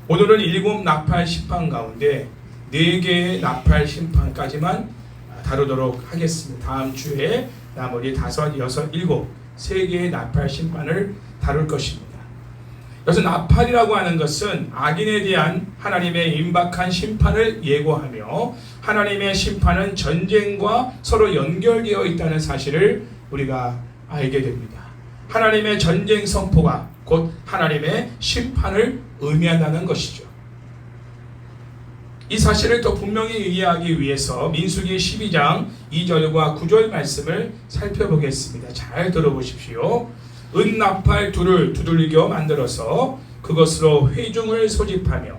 오늘은 7 나팔 심판 가운데 4개의 나팔 심판까지만 다루도록 하겠습니다. 다음 주에 나머지 5, 6, 7, 3개의 나팔 심판을 다룰 것입니다. 그래서 나팔이라고 하는 것은 악인에 대한 하나님의 임박한 심판을 예고하며 하나님의 심판은 전쟁과 서로 연결되어 있다는 사실을 우리가 알게 됩니다. 하나님의 전쟁 선포가 곧 하나님의 심판을 의미한다는 것이죠. 이 사실을 더 분명히 이해하기 위해서 민수기 12장 2절과 9절 말씀을 살펴보겠습니다. 잘 들어보십시오. 은나팔 둘을 두들겨 만들어서 그것으로 회중을 소집하며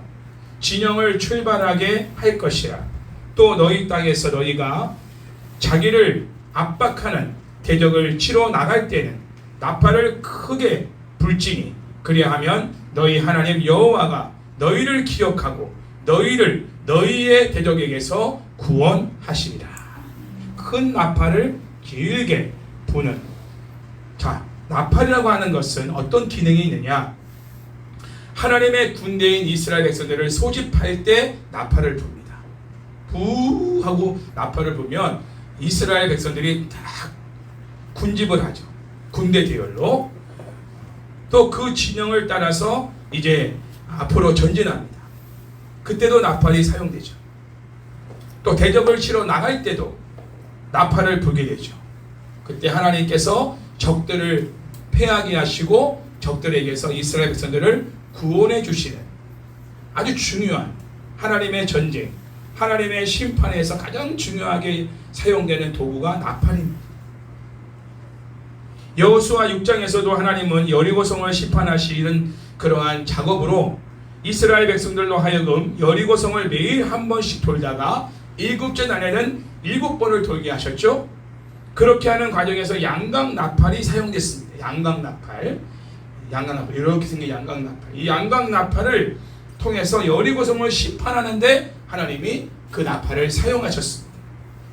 진영을 출발하게 할 것이라. 또 너희 땅에서 너희가 자기를 압박하는 대적을 치러 나갈 때는 나팔을 크게 불지니 그리하면 너희 하나님 여호와가 너희를 기억하고 너희를 너희의 대적에게서 구원하시리라. 큰 나팔을 길게 부는. 자, 나팔이라고 하는 것은 어떤 기능이 있느냐? 하나님의 군대인 이스라엘 백성들을 소집할 때 나팔을 붑니다. 부 하고 나팔을 불면 이스라엘 백성들이 딱 군집을 하죠. 군대 대열로. 또 그 진영을 따라서 이제 앞으로 전진합니다. 그때도 나팔이 사용되죠. 또 대적을 치러 나갈 때도 나팔을 불게 되죠. 그때 하나님께서 적들을 패하게 하시고 적들에게서 이스라엘 백성들을 구원해 주시는 아주 중요한 하나님의 전쟁, 하나님의 심판에서 가장 중요하게 사용되는 도구가 나팔입니다. 여호수아 6장에서도 하나님은 여리고성을 심판하시는 그러한 작업으로 이스라엘 백성들로 하여금 여리고성을 매일 한 번씩 돌다가 7째 날에는 7번을 돌게 하셨죠. 그렇게 하는 과정에서 양각 나팔이 사용됐습니다. 양각 나팔, 이렇게 생긴 양각 나팔. 이 양각 나팔을 통해서 여리고성을 심판하는데 하나님이 그 나팔을 사용하셨습니다.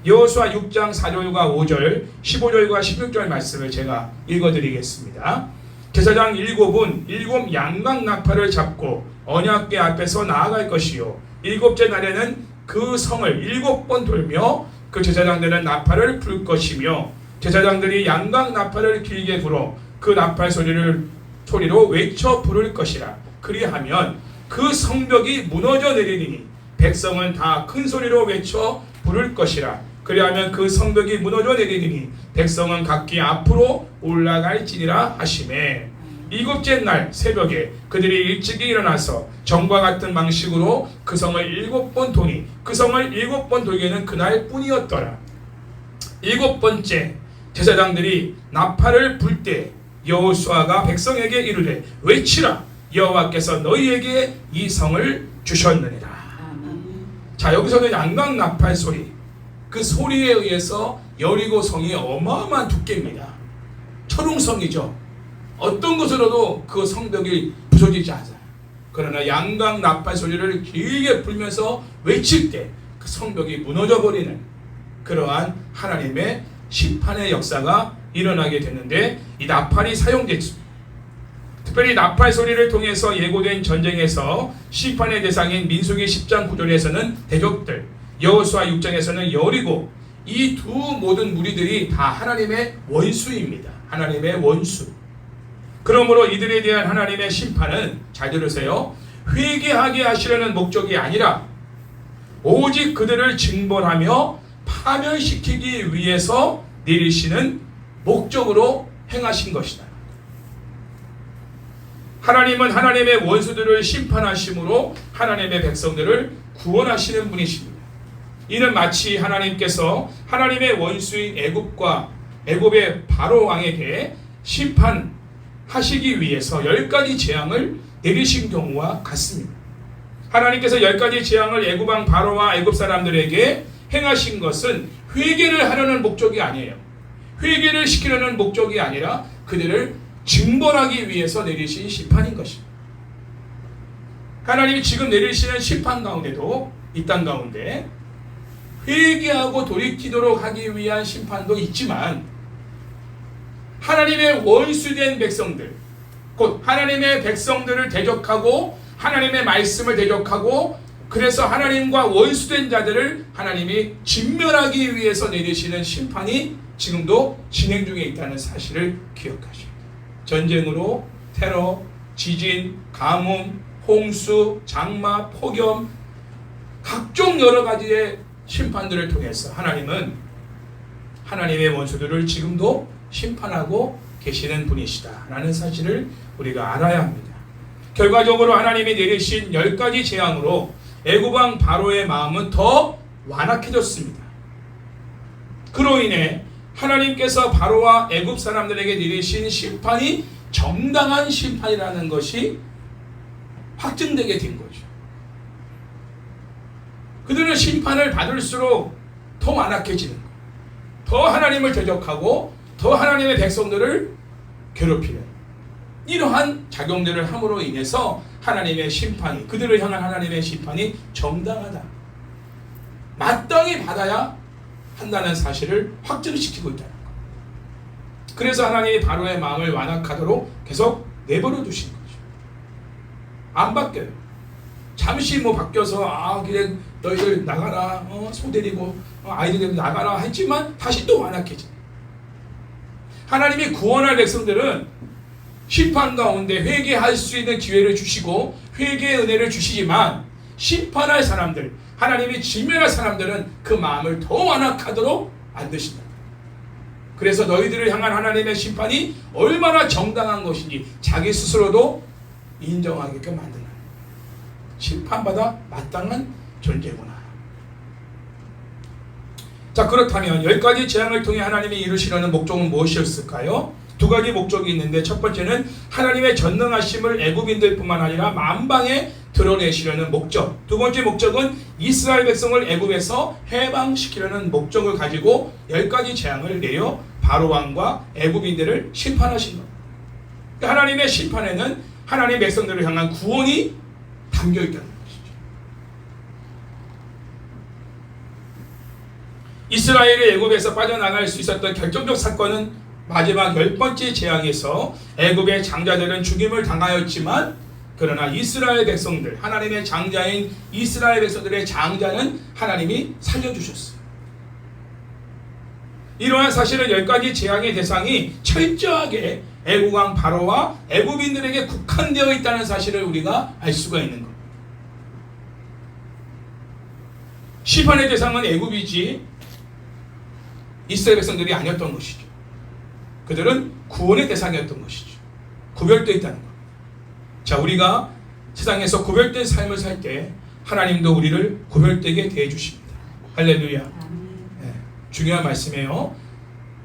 여호수아 6장 4절과 5절, 15절과 16절 말씀을 제가 읽어드리겠습니다. 제사장 7은 7 양각 나팔을 잡고 언약궤 앞에서 나아갈 것이요 7째 날에는 그 성을 7번 돌며 그 제사장들은 나팔을 불 것이며 제사장들이 양각 나팔을 길게 불어 그 나팔 소리로 외쳐 부를 것이라. 그리하면 그 성벽이 무너져 내리니 백성은 다 큰 소리로 외쳐 부를 것이라. 그리하면 그 성벽이 무너져 내리니 백성은 각기 앞으로 올라갈지니라 하시매. 7째 날 새벽에 그들이 일찍이 일어나서 전과 같은 방식으로 그 성을 7번 도니 그 성을 7번 돌기는 그날 뿐이었더라. 7번째 제사장들이 나팔을 불 때 여호수아가 백성에게 이르되 외치라. 여호와께서 너희에게 이 성을 주셨느니라. 자, 여기서는 양각 나팔 소리, 그 소리에 의해서 여리고 성이 어마어마한 두께입니다. 철옹성이죠. 어떤 것으로도 그 성벽이 부서지지 않아요. 그러나 양각 나팔 소리를 길게 불면서 외칠 때 그 성벽이 무너져 버리는 그러한 하나님의 심판의 역사가 일어나게 되는데 이 나팔이 사용됐죠. 특별히 나팔 소리를 통해서 예고된 전쟁에서 심판의 대상인 민수기 10장 9절에서는 대적들, 여호수아 6장에서는 여리고, 이 두 모든 무리들이 다 하나님의 원수입니다. 하나님의 원수. 그러므로 이들에 대한 하나님의 심판은, 잘 들으세요, 회개하게 하시려는 목적이 아니라 오직 그들을 징벌하며 파멸시키기 위해서 내리시는 목적으로 행하신 것이다. 하나님은 하나님의 원수들을 심판하심으로 하나님의 백성들을 구원하시는 분이십니다. 이는 마치 하나님께서 하나님의 원수인 애굽의 바로 왕에게 심판하시기 위해서 10가지 재앙을 내리신 경우와 같습니다. 하나님께서 10가지 재앙을 애굽 왕 바로와 애굽 사람들에게 행하신 것은 회개를 하려는 목적이 아니에요. 회개를 시키려는 목적이 아니라 그들을 징벌하기 위해서 내리신 심판인 것입니다. 하나님이 지금 내리시는 심판 가운데도, 이 땅 가운데 회개하고 돌이키도록 하기 위한 심판도 있지만, 하나님의 원수된 백성들, 곧 하나님의 백성들을 대적하고 하나님의 말씀을 대적하고 그래서 하나님과 원수된 자들을 하나님이 진멸하기 위해서 내리시는 심판이 지금도 진행 중에 있다는 사실을 기억하십니다. 전쟁으로, 테러, 지진, 가뭄, 홍수, 장마, 폭염, 각종 여러 가지의 심판들을 통해서 하나님은 하나님의 원수들을 지금도 심판하고 계시는 분이시다라는 사실을 우리가 알아야 합니다. 결과적으로 하나님이 내리신 10가지 재앙으로 애굽왕 바로의 마음은 더 완악해졌습니다. 그로 인해 하나님께서 바로와 애굽 사람들에게 내리신 심판이 정당한 심판이라는 것이 확증되게 된 거죠. 그들은 심판을 받을수록 더 완악해지는 거예요. 더 하나님을 대적하고 더 하나님의 백성들을 괴롭히는 이러한 작용들을 함으로 인해서 하나님의 심판이, 그들을 향한 하나님의 심판이 정당하다, 마땅히 받아야 한다는 사실을 확증시키고 있다는 거예요. 그래서 하나님이 바로의 마음을 완악하도록 계속 내버려 두신 거죠. 안 바뀌어요. 잠시 바뀌어서 그래 너희들 나가라, 소 데리고 아이들 나가라 했지만 다시 또 완악해져. 하나님이 구원할 백성들은 심판 가운데 회개할 수 있는 기회를 주시고 회개의 은혜를 주시지만 심판할 사람들, 하나님이 진멸할 사람들은 그 마음을 더 완악하도록 만드신다. 그래서 너희들을 향한 하나님의 심판이 얼마나 정당한 것인지 자기 스스로도 인정하게끔 만드는, 심판받아 마땅한 존재구나. 자, 그렇다면 10가지 재앙을 통해 하나님이 이루시려는 목적은 무엇이었을까요? 2가지 목적이 있는데, 첫 번째는 하나님의 전능하심을 애굽인들뿐만 아니라 만방에 드러내시려는 목적. 두 번째 목적은 이스라엘 백성을 애굽에서 해방시키려는 목적을 가지고 10가지 재앙을 내려 바로 왕과 애굽인들을 심판하신 것. 하나님의 심판에는 하나님 백성들을 향한 구원이 담겨 있다는 것이죠. 이스라엘이 애굽에서 빠져나갈 수 있었던 결정적 사건은 마지막 10번째 재앙에서 애굽의 장자들은 죽임을 당하였지만, 그러나 이스라엘 백성들, 하나님의 장자인 이스라엘 백성들의 장자는 하나님이 살려주셨어요. 이러한 사실은 10가지 재앙의 대상이 철저하게 애국왕 바로와 애굽인들에게 국한되어 있다는 사실을 우리가 알 수가 있는 겁니다. 심판의 대상은 애굽이지 이스라엘 백성들이 아니었던 것이죠. 그들은 구원의 대상이었던 것이죠. 구별되어 있다는 것. 자, 우리가 세상에서 구별된 삶을 살 때 하나님도 우리를 구별되게 대해주십니다. 할렐루야. 네, 중요한 말씀이에요.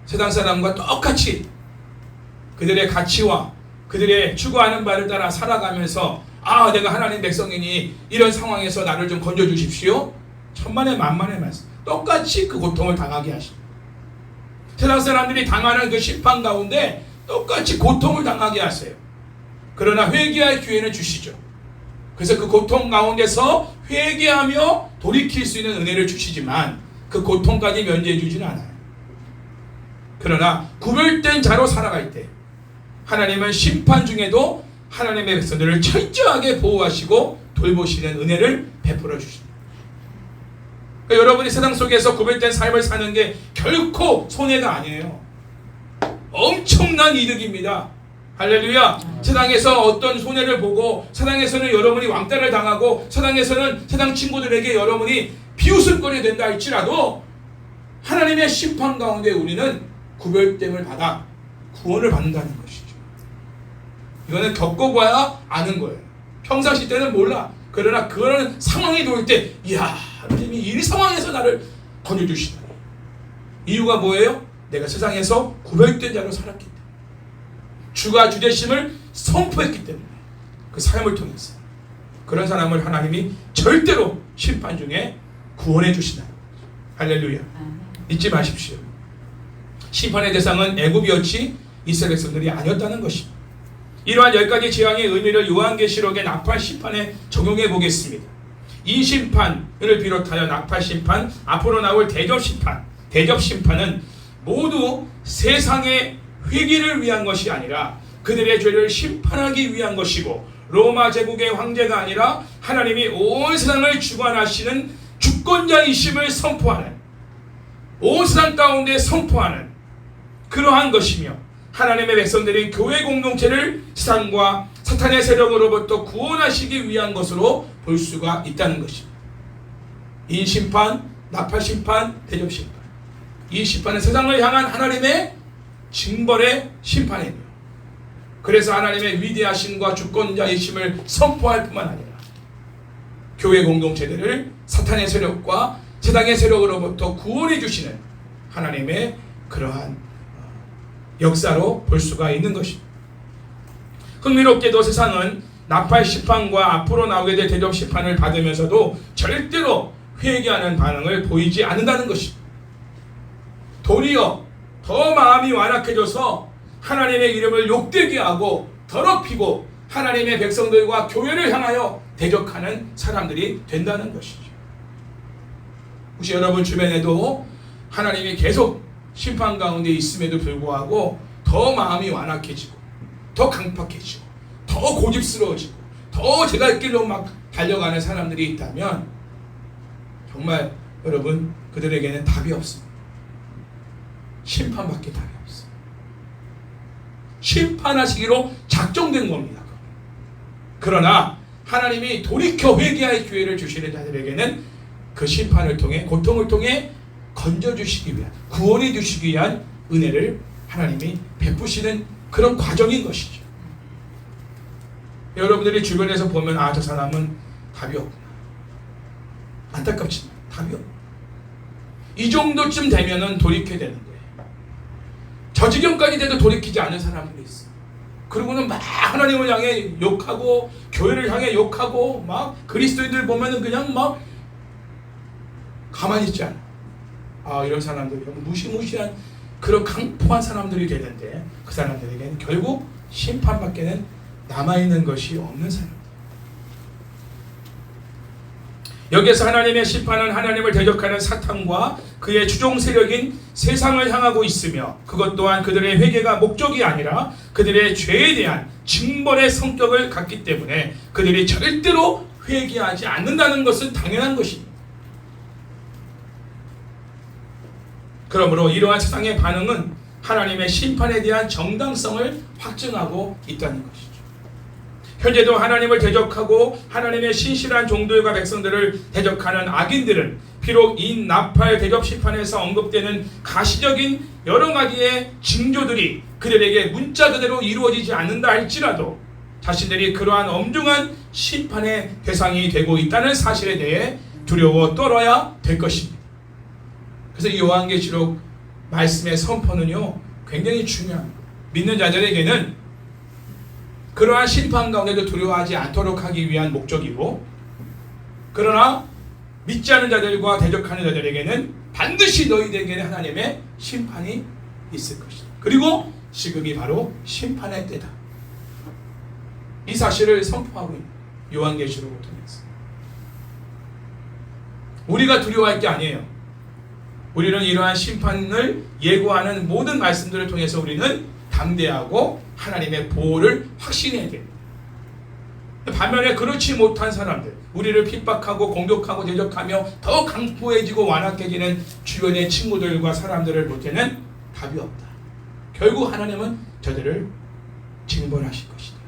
세상 사람과 똑같이 그들의 가치와 그들의 추구하는 바를 따라 살아가면서 내가 하나님 백성이니 이런 상황에서 나를 좀 건져주십시오. 천만의 만만의 말씀. 똑같이 그 고통을 당하게 하십니다. 세상 사람들이 당하는 그 심판 가운데 똑같이 고통을 당하게 하세요. 그러나 회개할 기회는 주시죠. 그래서 그 고통 가운데서 회개하며 돌이킬 수 있는 은혜를 주시지만 그 고통까지 면제해 주지는 않아요. 그러나 구별된 자로 살아갈 때 하나님은 심판 중에도 하나님의 백성들을 철저하게 보호하시고 돌보시는 은혜를 베풀어 주십니다. 그러니까 여러분이 세상 속에서 구별된 삶을 사는 게 결코 손해가 아니에요. 엄청난 이득입니다. 할렐루야. 세상에서 어떤 손해를 보고 세상에서는 여러분이 왕따를 당하고 세상에서는 세상 친구들에게 여러분이 비웃음거리 된다 할지라도 하나님의 심판 가운데 우리는 구별됨을 받아 구원을 받는다는 것이죠. 이거는 겪어봐야 아는 거예요. 평상시 때는 몰라. 그러나 그런 상황이 올 때 하나님이 이 상황에서 나를 건져주시다니. 이유가 뭐예요? 내가 세상에서 구별된 자로 살았기 때문에, 주가 주되심을 선포했기 때문에, 그 삶을 통해서 그런 사람을 하나님이 절대로 심판 중에 구원해 주시나요? 할렐루야. 잊지 마십시오. 심판의 대상은 애굽이었지 이스라엘 백성들이 아니었다는 것입니다. 이러한 10가지 재앙의 의미를 요한계시록의 나팔 심판에 적용해 보겠습니다. 이 심판을 비롯하여 나팔 심판, 앞으로 나올 대접 심판은 모두 세상의 회개를 위한 것이 아니라 그들의 죄를 심판하기 위한 것이고, 로마 제국의 황제가 아니라 하나님이 온 세상을 주관하시는 주권자이심을 선포하는, 온 세상 가운데 선포하는 그러한 것이며, 하나님의 백성들이 교회 공동체를 세상과 사탄의 세력으로부터 구원하시기 위한 것으로 볼 수가 있다는 것입니다. 인심판, 나팔심판, 대접심판. 이 심판은 세상을 향한 하나님의 징벌의 심판이며, 그래서 하나님의 위대하심과 주권자이심을 선포할 뿐만 아니라 교회 공동체들을 사탄의 세력과 세상의 세력으로부터 구원해 주시는 하나님의 그러한 역사로 볼 수가 있는 것입니다. 흥미롭게도 세상은 나팔 심판과 앞으로 나오게 될 대접 심판을 받으면서도 절대로 회개하는 반응을 보이지 않는다는 것입니다. 도리어 더 마음이 완악해져서 하나님의 이름을 욕되게 하고 더럽히고 하나님의 백성들과 교회를 향하여 대적하는 사람들이 된다는 것이죠. 혹시 여러분 주변에도 하나님이 계속 심판 가운데 있음에도 불구하고 더 마음이 완악해지고 더 강팍해지고 더 고집스러워지고 더 제갈 길로 막 달려가는 사람들이 있다면 정말 여러분 그들에게는 답이 없습니다. 심판밖에 답이 없어요. 심판하시기로 작정된 겁니다. 그러나 하나님이 돌이켜 회개할 기회를 주시는 자들에게는 그 심판을 통해, 고통을 통해 건져주시기 위한, 구원해 주시기 위한 은혜를 하나님이 베푸시는 그런 과정인 것이죠. 여러분들이 주변에서 보면 아, 저 사람은 답이 없구나. 안타깝지만 답이 없구나. 이 정도쯤 되면은 돌이켜야 되는데 저 지경까지 돼도 돌이키지 않는 사람들이 있어. 그리고는 막 하나님을 향해 욕하고 교회를 향해 욕하고 막 그리스도인들 보면은 그냥 막 가만히 있지 않아. 아, 이런 사람들이 무시무시한 그런 강포한 사람들이 되는데 그 사람들에게는 결국 심판밖에는 남아있는 것이 없는 사람. 여기에서 하나님의 심판은 하나님을 대적하는 사탄과 그의 추종 세력인 세상을 향하고 있으며, 그것 또한 그들의 회개가 목적이 아니라 그들의 죄에 대한 징벌의 성격을 갖기 때문에 그들이 절대로 회개하지 않는다는 것은 당연한 것입니다. 그러므로 이러한 세상의 반응은 하나님의 심판에 대한 정당성을 확증하고 있다는 것이죠. 현재도 하나님을 대적하고 하나님의 신실한 종들과 백성들을 대적하는 악인들은 비록 이 나팔 대접 심판에서 언급되는 가시적인 여러 가지의 징조들이 그들에게 문자 그대로 이루어지지 않는다 할지라도 자신들이 그러한 엄중한 심판의 대상이 되고 있다는 사실에 대해 두려워 떨어야 될 것입니다. 그래서 이 요한계시록 말씀의 선포는요 굉장히 중요합니다. 믿는 자들에게는 그러한 심판 가운데도 두려워하지 않도록 하기 위한 목적이고, 그러나 믿지 않는 자들과 대적하는 자들에게는 반드시 너희들에게는 하나님의 심판이 있을 것이다. 그리고 지금이 바로 심판의 때다. 이 사실을 선포하고 있는 요한계시록을 통해서 우리가 두려워할 게 아니에요. 우리는 이러한 심판을 예고하는 모든 말씀들을 통해서 우리는 담대하고 하나님의 보호를 확신해야 됩니다. 반면에 그렇지 못한 사람들, 우리를 핍박하고 공격하고 대적하며 더 강포해지고 완악해지는 주변의 친구들과 사람들을 볼 때는 답이 없다. 결국 하나님은 저들을 징벌하실 것이다.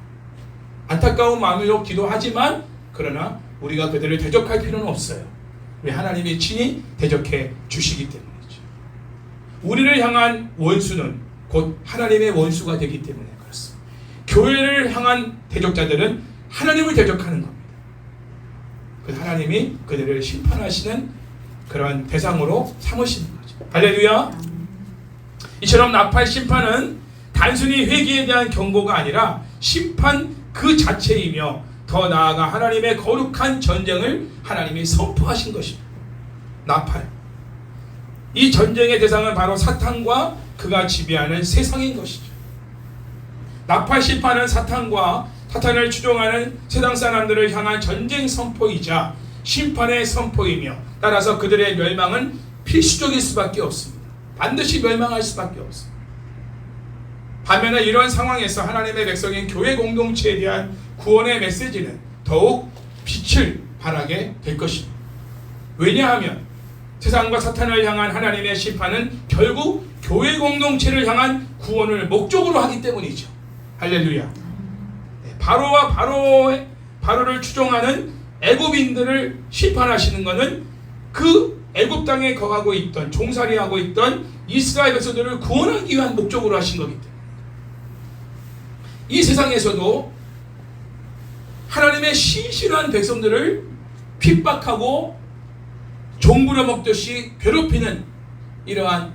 안타까운 마음으로 기도하지만 그러나 우리가 그들을 대적할 필요는 없어요. 우리 하나님이 친히 대적해 주시기 때문이죠. 우리를 향한 원수는 곧 하나님의 원수가 되기 때문에 그렇습니다. 교회를 향한 대적자들은 하나님을 대적하는 겁니다. 그 하나님이 그들을 심판하시는 그런 대상으로 삼으시는 거죠. 할렐루야. 이처럼 나팔 심판은 단순히 회개에 대한 경고가 아니라 심판 그 자체이며, 더 나아가 하나님의 거룩한 전쟁을 하나님이 선포하신 것입니다. 나팔. 이 전쟁의 대상은 바로 사탄과 그가 지배하는 세상인 것이죠. 나팔 심판은 사탄과 사탄을 추종하는 세상 사람들을 향한 전쟁 선포이자 심판의 선포이며, 따라서 그들의 멸망은 필수적일 수밖에 없습니다. 반드시 멸망할 수밖에 없습니다. 반면에 이런 상황에서 하나님의 백성인 교회 공동체에 대한 구원의 메시지는 더욱 빛을 발하게 될 것입니다. 왜냐하면 세상과 사탄을 향한 하나님의 심판은 결국 교회 공동체를 향한 구원을 목적으로 하기 때문이죠. 할렐루야. 바로를 추종하는 애굽인들을 심판하시는 것은 그 애굽 땅에 거하고 있던 종살이하고 있던 이스라엘 백성들을 구원하기 위한 목적으로 하신 거기 때문에 이 세상에서도 하나님의 신실한 백성들을 핍박하고 종부려 먹듯이 괴롭히는 이러한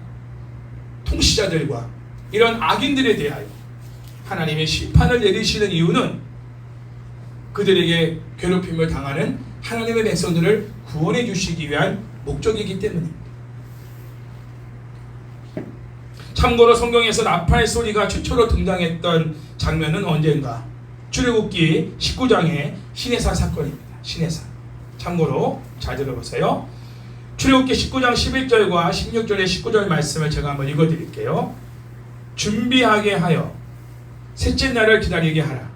통치자들과 이런 악인들에 대하여 하나님의 심판을 내리시는 이유는 그들에게 괴롭힘을 당하는 하나님의 백성들을 구원해 주시기 위한 목적이기 때문입니다. 참고로 성경에서 나팔 소리가 최초로 등장했던 장면은 언젠가 출애굽기 19장의 시내산 사건입니다. 시내산. 참고로 잘 들어보세요. 출애굽기 19장 11절과 16절의 19절 말씀을 제가 한번 읽어드릴게요. 준비하게 하여 셋째 날을 기다리게 하라.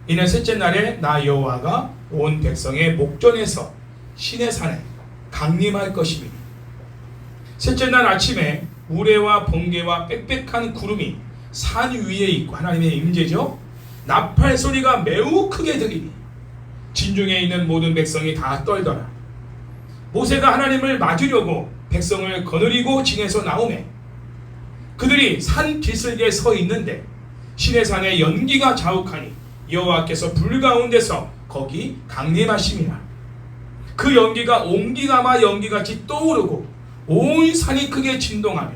이는 셋째 날에 나 여호와가 온 백성의 목전에서 시내산에 강림할 것이니 셋째 날 아침에 우레와 번개와 빽빽한 구름이 산 위에 있고 하나님의 임재죠. 나팔 소리가 매우 크게 들리니 진중에 있는 모든 백성이 다 떨더라. 모세가 하나님을 맞으려고 백성을 거느리고 징에서 나오매 그들이 산 비슬기에 서 있는데 시내산에 연기가 자욱하니 여호와께서 불 가운데서 거기 강림하심이라. 그 연기가 옹기가마 연기같이 떠오르고 온 산이 크게 진동하며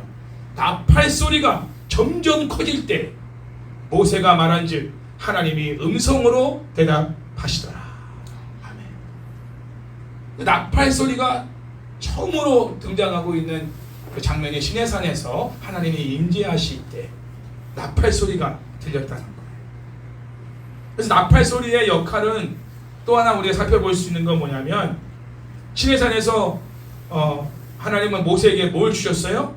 나팔 소리가 점점 커질 때 모세가 말한즉 하나님이 음성으로 대답하시더라. 아멘. 나팔 소리가 처음으로 등장하고 있는 그 장면이 시내산에서 하나님이 임재하실 때 나팔 소리가 들렸다는 거예요. 그래서 나팔 소리의 역할은 또 하나 우리가 살펴볼 수 있는 건 뭐냐면 시내산에서 하나님은 모세에게 뭘 주셨어요?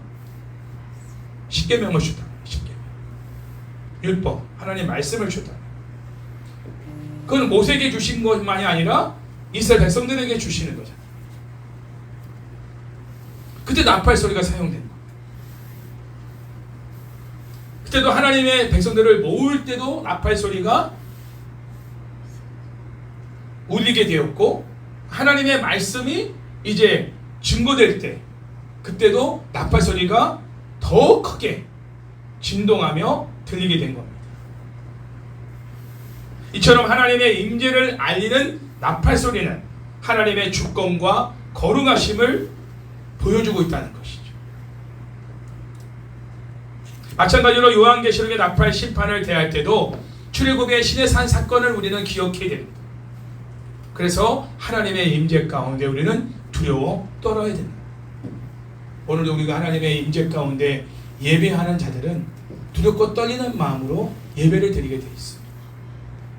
십계명을 주다. 십계명. 율법. 하나님 말씀을 주다. 그건 모세에게 주신 것만이 아니라 이스라엘 백성들에게 주시는 거잖아요. 그때 나팔 소리가 사용된 거예요. 그때도 하나님의 백성들을 모을 때도 나팔 소리가 울리게 되었고 하나님의 말씀이 이제 증거될 때 그때도 나팔 소리가 더 크게 진동하며 들리게 된 겁니다. 이처럼 하나님의 임재를 알리는 나팔 소리는 하나님의 주권과 거룩하심을 보여주고 있다는 것이죠. 마찬가지로 요한계시록의 나팔 심판을 대할 때도 출애굽의 시내산 사건을 우리는 기억해야 됩니다. 그래서 하나님의 임재 가운데 우리는 두려워 떨어야 됩니다. 오늘도 우리가 하나님의 임재 가운데 예배하는 자들은 두렵고 떨리는 마음으로 예배를 드리게 되어 있습니다.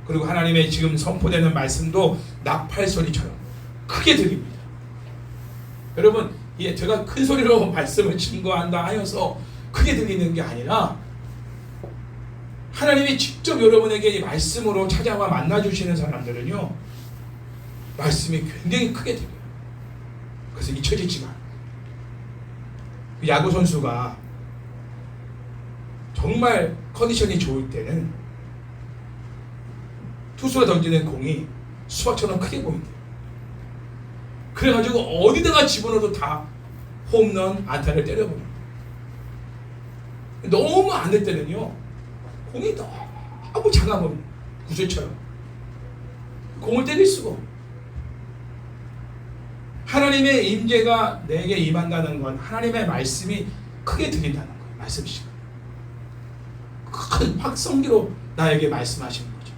그리고 하나님의 지금 선포되는 말씀도 나팔 소리처럼 크게 들립니다. 여러분, 제가 큰 소리로 말씀을 증거한다 하여서 크게 들리는 게 아니라 하나님이 직접 여러분에게 이 말씀으로 찾아와 만나주시는 사람들은요 말씀이 굉장히 크게 들려요. 그래서 잊혀지지가 않아요. 야구 선수가 정말 컨디션이 좋을 때는 투수가 던지는 공이 수박처럼 크게 보인대요. 그래가지고 어디다가 집어넣어도 다 홈런, 안타를 때려버려요. 너무 안 될 때는요 공이 너무 작아버려요. 구슬처럼 공을 때릴 수가 없어요. 하나님의 임재가 내게 임한다는 건 하나님의 말씀이 크게 들린다는 거예요. 말씀 시간. 큰 확성기로 나에게 말씀하시는 거죠.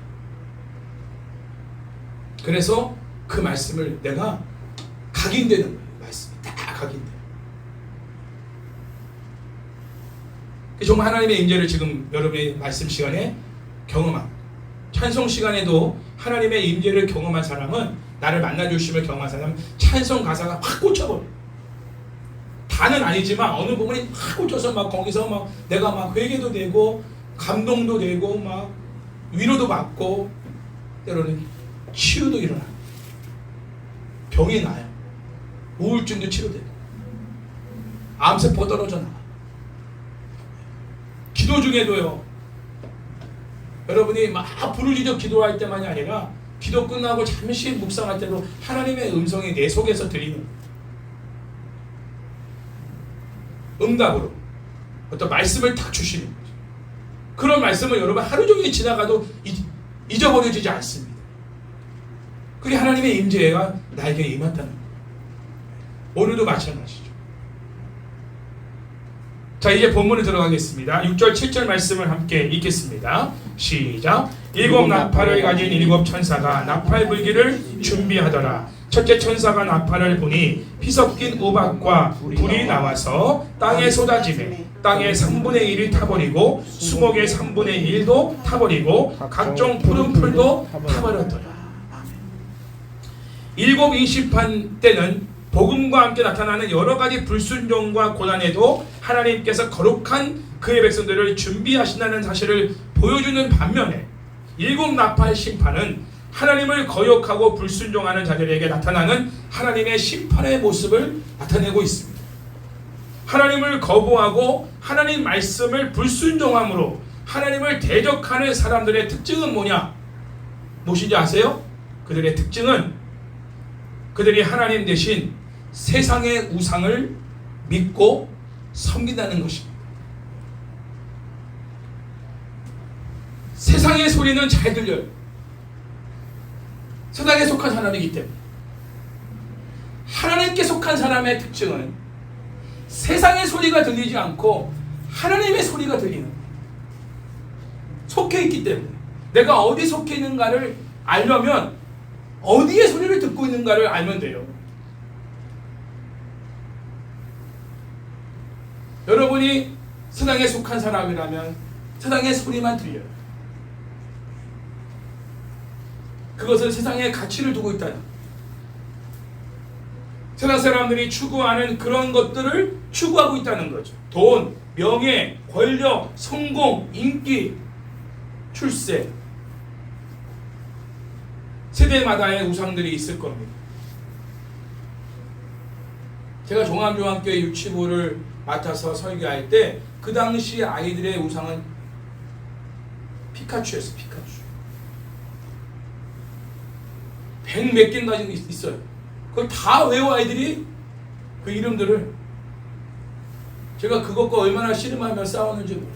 그래서 그 말씀을 내가 각인되는 거예요. 말씀이 다 각인돼요. 정말 하나님의 임재를 지금 여러분의 말씀 시간에 경험한 찬송 시간에도 하나님의 임재를 경험한 사람은 나를 만나주심을 경험한 사람은 찬송 가사가 확 꽂혀버려요. 다는 아니지만 어느 부분이 확 꽂혀서 막 거기서 막 내가 막 회개도 되고 감동도 되고 막 위로도 받고 때로는 치유도 일어나요. 병이 나요. 우울증도 치료돼요. 암세포가 떨어져 나와요. 기도 중에도요. 여러분이 막 부르짖어 기도할 때만이 아니라 기도 끝나고 잠시 묵상할 때도 하나님의 음성이 내 속에서 들리는 응답으로 어떤 말씀을 딱 주시는 거죠. 그런 말씀을 여러분 하루 종일 지나가도 잊어버려지지 않습니다. 그게 하나님의 임재가 나에게 임한다는 거예요. 오늘도 마찬가지죠. 자, 이제 본문에 들어가겠습니다. 6절 7절 말씀을 함께 읽겠습니다. 시작. 일곱 나팔을 가진 일곱 천사가 나팔 불기를 준비하더라. 첫째 천사가 나팔을 부니 피 섞인 우박과 불이 나와서 땅에 쏟아지매 땅의 3분의 1이 타버리고 수목의 3분의 1도 타버리고 각종 푸른 풀도 타버렸더라. 일곱 인시판 때는 복음과 함께 나타나는 여러 가지 불순종과 고난에도 하나님께서 거룩한 그의 백성들을 준비하신다는 사실을 보여주는 반면에 일곱 나팔 심판은 하나님을 거역하고 불순종하는 자들에게 나타나는 하나님의 심판의 모습을 나타내고 있습니다. 하나님을 거부하고 하나님 말씀을 불순종함으로 하나님을 대적하는 사람들의 특징은 뭐냐? 무엇인지 아세요? 그들의 특징은 그들이 하나님 대신 세상의 우상을 믿고 섬긴다는 것입니다. 세상의 소리는 잘 들려요. 세상에 속한 사람이기 때문에. 하나님께 속한 사람의 특징은 세상의 소리가 들리지 않고 하나님의 소리가 들리는 거예요. 속해 있기 때문에. 내가 어디 속해 있는가를 알려면 어디에 소리를 듣고 있는가를 알면 돼요. 여러분이 세상에 속한 사람이라면 세상의 소리만 들려요. 그것은 세상에 가치를 두고 있다는, 세상 사람들이 추구하는 그런 것들을 추구하고 있다는 거죠. 돈, 명예, 권력, 성공, 인기, 출세. 세대마다의 우상들이 있을 겁니다. 제가 종합요한교회 유치부를 맡아서 설교할 때 그 당시 아이들의 우상은 피카츄였어요. 피카츄. 100몇 개까지 있어요. 그걸 다 외워 아이들이 그 이름들을. 제가 그것과 얼마나 씨름하며 싸웠는지 몰라요.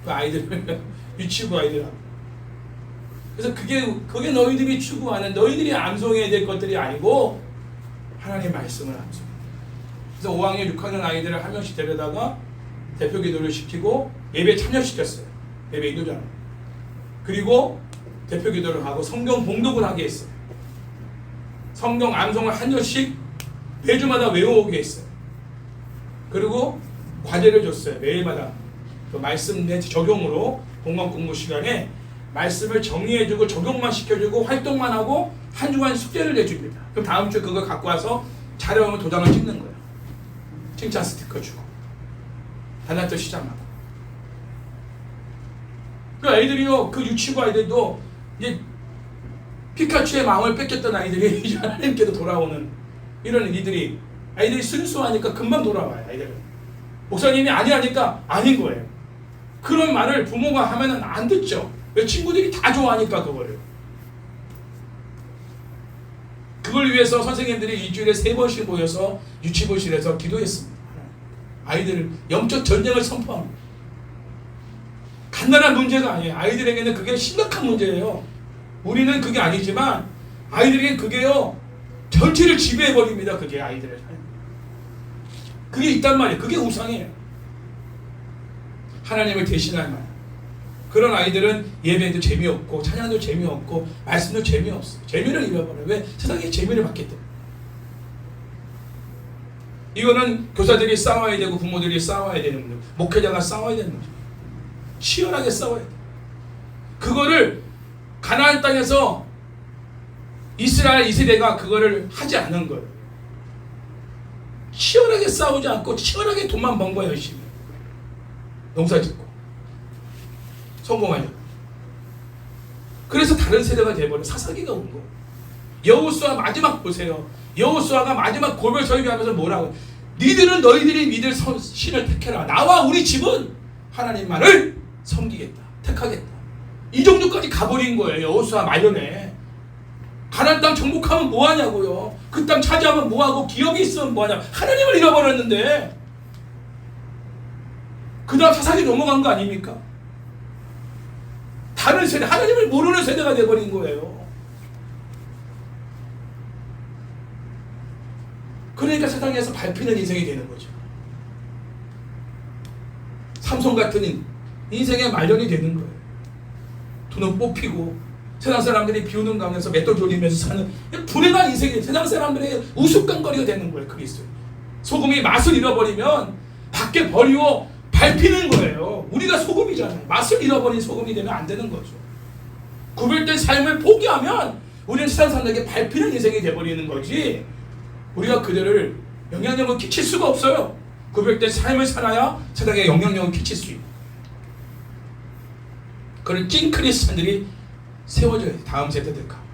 그 아이들 유치부 아이들하고. 그래서 그게 너희들이 추구하는, 너희들이 암송해야 될 것들이 아니고 하나님의 말씀을 암송. 그래서 5학년, 6학년 아이들을 한 명씩 데려다가 대표 기도를 시키고 예배 참여시켰어요. 예배 인도자로. 그리고 대표 기도를 하고 성경 봉독을 하게 했어요. 성경 암송을 한 절씩 매주마다 외워오게 했어요. 그리고 과제를 줬어요. 매일마다 그 말씀의 적용으로 공간 공부 시간에 말씀을 정리해주고 적용만 시켜주고 활동만 하고 한 주간 숙제를 내줍니다. 그럼 다음 주에 그걸 갖고 와서 잘해오면 도장을 찍는 거예요. 칭찬 스티커 주고 단합도 시작하고. 그 아이들이요, 그 유치부 아이들도 이제 피카츄의 마음을 뺏겼던 아이들이 이제 하나님께도 돌아오는 이런 일들이, 아이들이 순수하니까 금방 돌아와요. 아이들은 목사님이 아니하니까 아닌 거예요. 그런 말을 부모가 하면은 안 듣죠. 왜? 친구들이 다 좋아하니까 그거를. 그걸 위해서 선생님들이 일주일에 3번씩 모여서 유치부실에서 기도했습니다. 아이들을 영적 전쟁을 선포합니다. 간단한 문제가 아니에요. 아이들에게는 그게 심각한 문제예요. 우리는 그게 아니지만 아이들에게는 그게요, 전체를 지배해버립니다. 그게 아이들을. 그게 있단 말이에요. 그게 우상이에요. 하나님을 대신할 말. 그런 아이들은 예배도 재미없고 찬양도 재미없고 말씀도 재미없어요. 재미를 잃어버려요. 왜? 세상에 재미를 받기 때문에. 이거는 교사들이 싸워야 되고 부모들이 싸워야 되는 거예요. 목회자가 싸워야 되는 거죠. 치열하게 싸워야 돼요. 그거를 가나안 땅에서 이스라엘 2세대가 그거를 하지 않은 거예요. 치열하게 싸우지 않고 치열하게 돈만 번 거예요. 열심히 농사 짓고 성공하려고. 그래서 다른 세대가 돼버려. 사사기가 온 거예요. 여호수아 마지막 보세요. 여호수아가 마지막 고별 설교하면서 뭐라고? 니들은 너희들이 믿을 신을 택해라. 나와 우리 집은 하나님만을 섬기겠다. 택하겠다. 이 정도까지 가버린 거예요. 여호수아 말년에. 가나안 땅 정복하면 뭐하냐고요. 그 땅 차지하면 뭐하고 기업이 있으면 뭐하냐. 하나님을 잃어버렸는데 그 다음 사사기 넘어간 거 아닙니까? 다른 세대, 하나님을 모르는 세대가 돼버린 거예요. 그러니까 세상에서 밟히는 인생이 되는 거죠. 삼손 같은 인생의 말년이 되는 거예요. 돈은 뽑히고 세상 사람들이 비우는 가운데서 맷돌 돌리면서 사는 불행한 인생이 세상 사람들의 우스꽝거리가 되는 거예요. 그리스도. 소금이 맛을 잃어버리면 밖에 버리고 밟히는 거예요. 우리가 소금이잖아요. 맛을 잃어버린 소금이 되면 안 되는 거죠. 구별된 삶을 포기하면 우리는 세상 사람들에게 밟히는 인생이 되어버리는 거지, 우리가 그들을 영향력을 끼칠 수가 없어요. 구별된 삶을 살아야 세상에 영향력을 끼칠 수 있고, 그런 찐 크리스찬들이 세워져야 돼. 다음 세대들 가운데.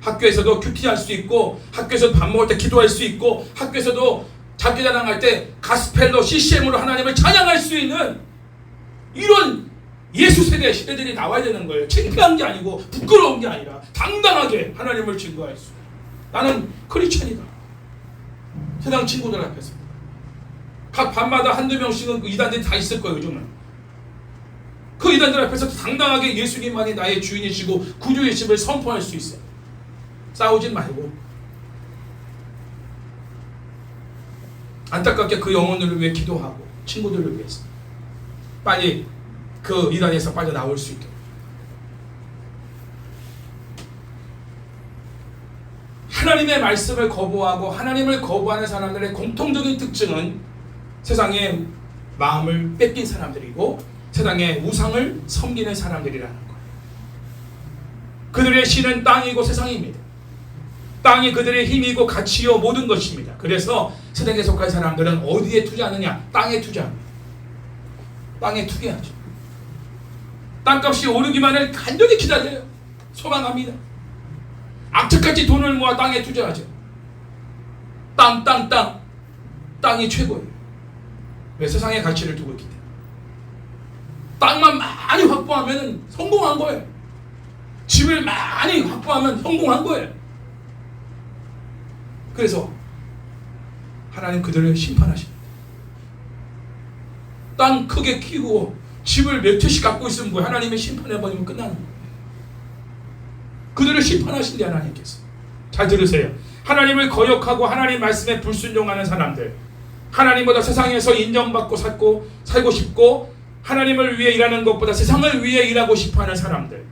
학교에서도 큐티할 수 있고, 학교에서 밥 먹을 때 기도할 수 있고, 학교에서도 자기 자랑할 때 가스펠로 CCM으로 하나님을 찬양할 수 있는 이런 예수 세대의 시대들이 나와야 되는 거예요. 창피한 게 아니고 부끄러운 게 아니라 당당하게 하나님을 증거할 수. 나는 크리스천이다. 세상 친구들 앞에서 각 반마다 한두 명씩은 그 이단들이 다 있을 거예요. 요즘은 그 이단들 앞에서 당당하게 예수님만이 나의 주인이시고 구주이심을 선포할 수 있어요. 싸우진 말고. 안타깝게 그 영혼들을 위해 기도하고 친구들을 위해서 빨리 그 이단에서 빨리 나올 수 있도록. 하나님의 말씀을 거부하고 하나님을 거부하는 사람들의 공통적인 특징은 세상의 마음을 뺏긴 사람들이고 세상의 우상을 섬기는 사람들이라는 거예요. 그들의 신은 땅이고 세상입니다. 땅이 그들의 힘이고 가치요 모든 것입니다. 그래서 세상에 속한 사람들은 어디에 투자하느냐? 땅에 투자합니다. 땅에 투기하죠. 땅값이 오르기만을 간절히 기다려요. 소망합니다. 악착같이 돈을 모아 땅에 투자하죠. 땅이 최고예요. 왜? 세상의 가치를 두고 있기 때문에. 땅만 많이 확보하면 성공한 거예요. 집을 많이 확보하면 성공한 거예요. 그래서 하나님 그들을 심판하십니다. 땅 크게 키우고 집을 몇 채씩 갖고 있으면 뭐 하나님이 심판해버리면 끝나는 거예요. 그들을 심판하신대 하나님께서. 잘 들으세요. 하나님을 거역하고 하나님 말씀에 불순종하는 사람들, 하나님보다 세상에서 인정받고 살고 싶고 하나님을 위해 일하는 것보다 세상을 위해 일하고 싶어하는 사람들,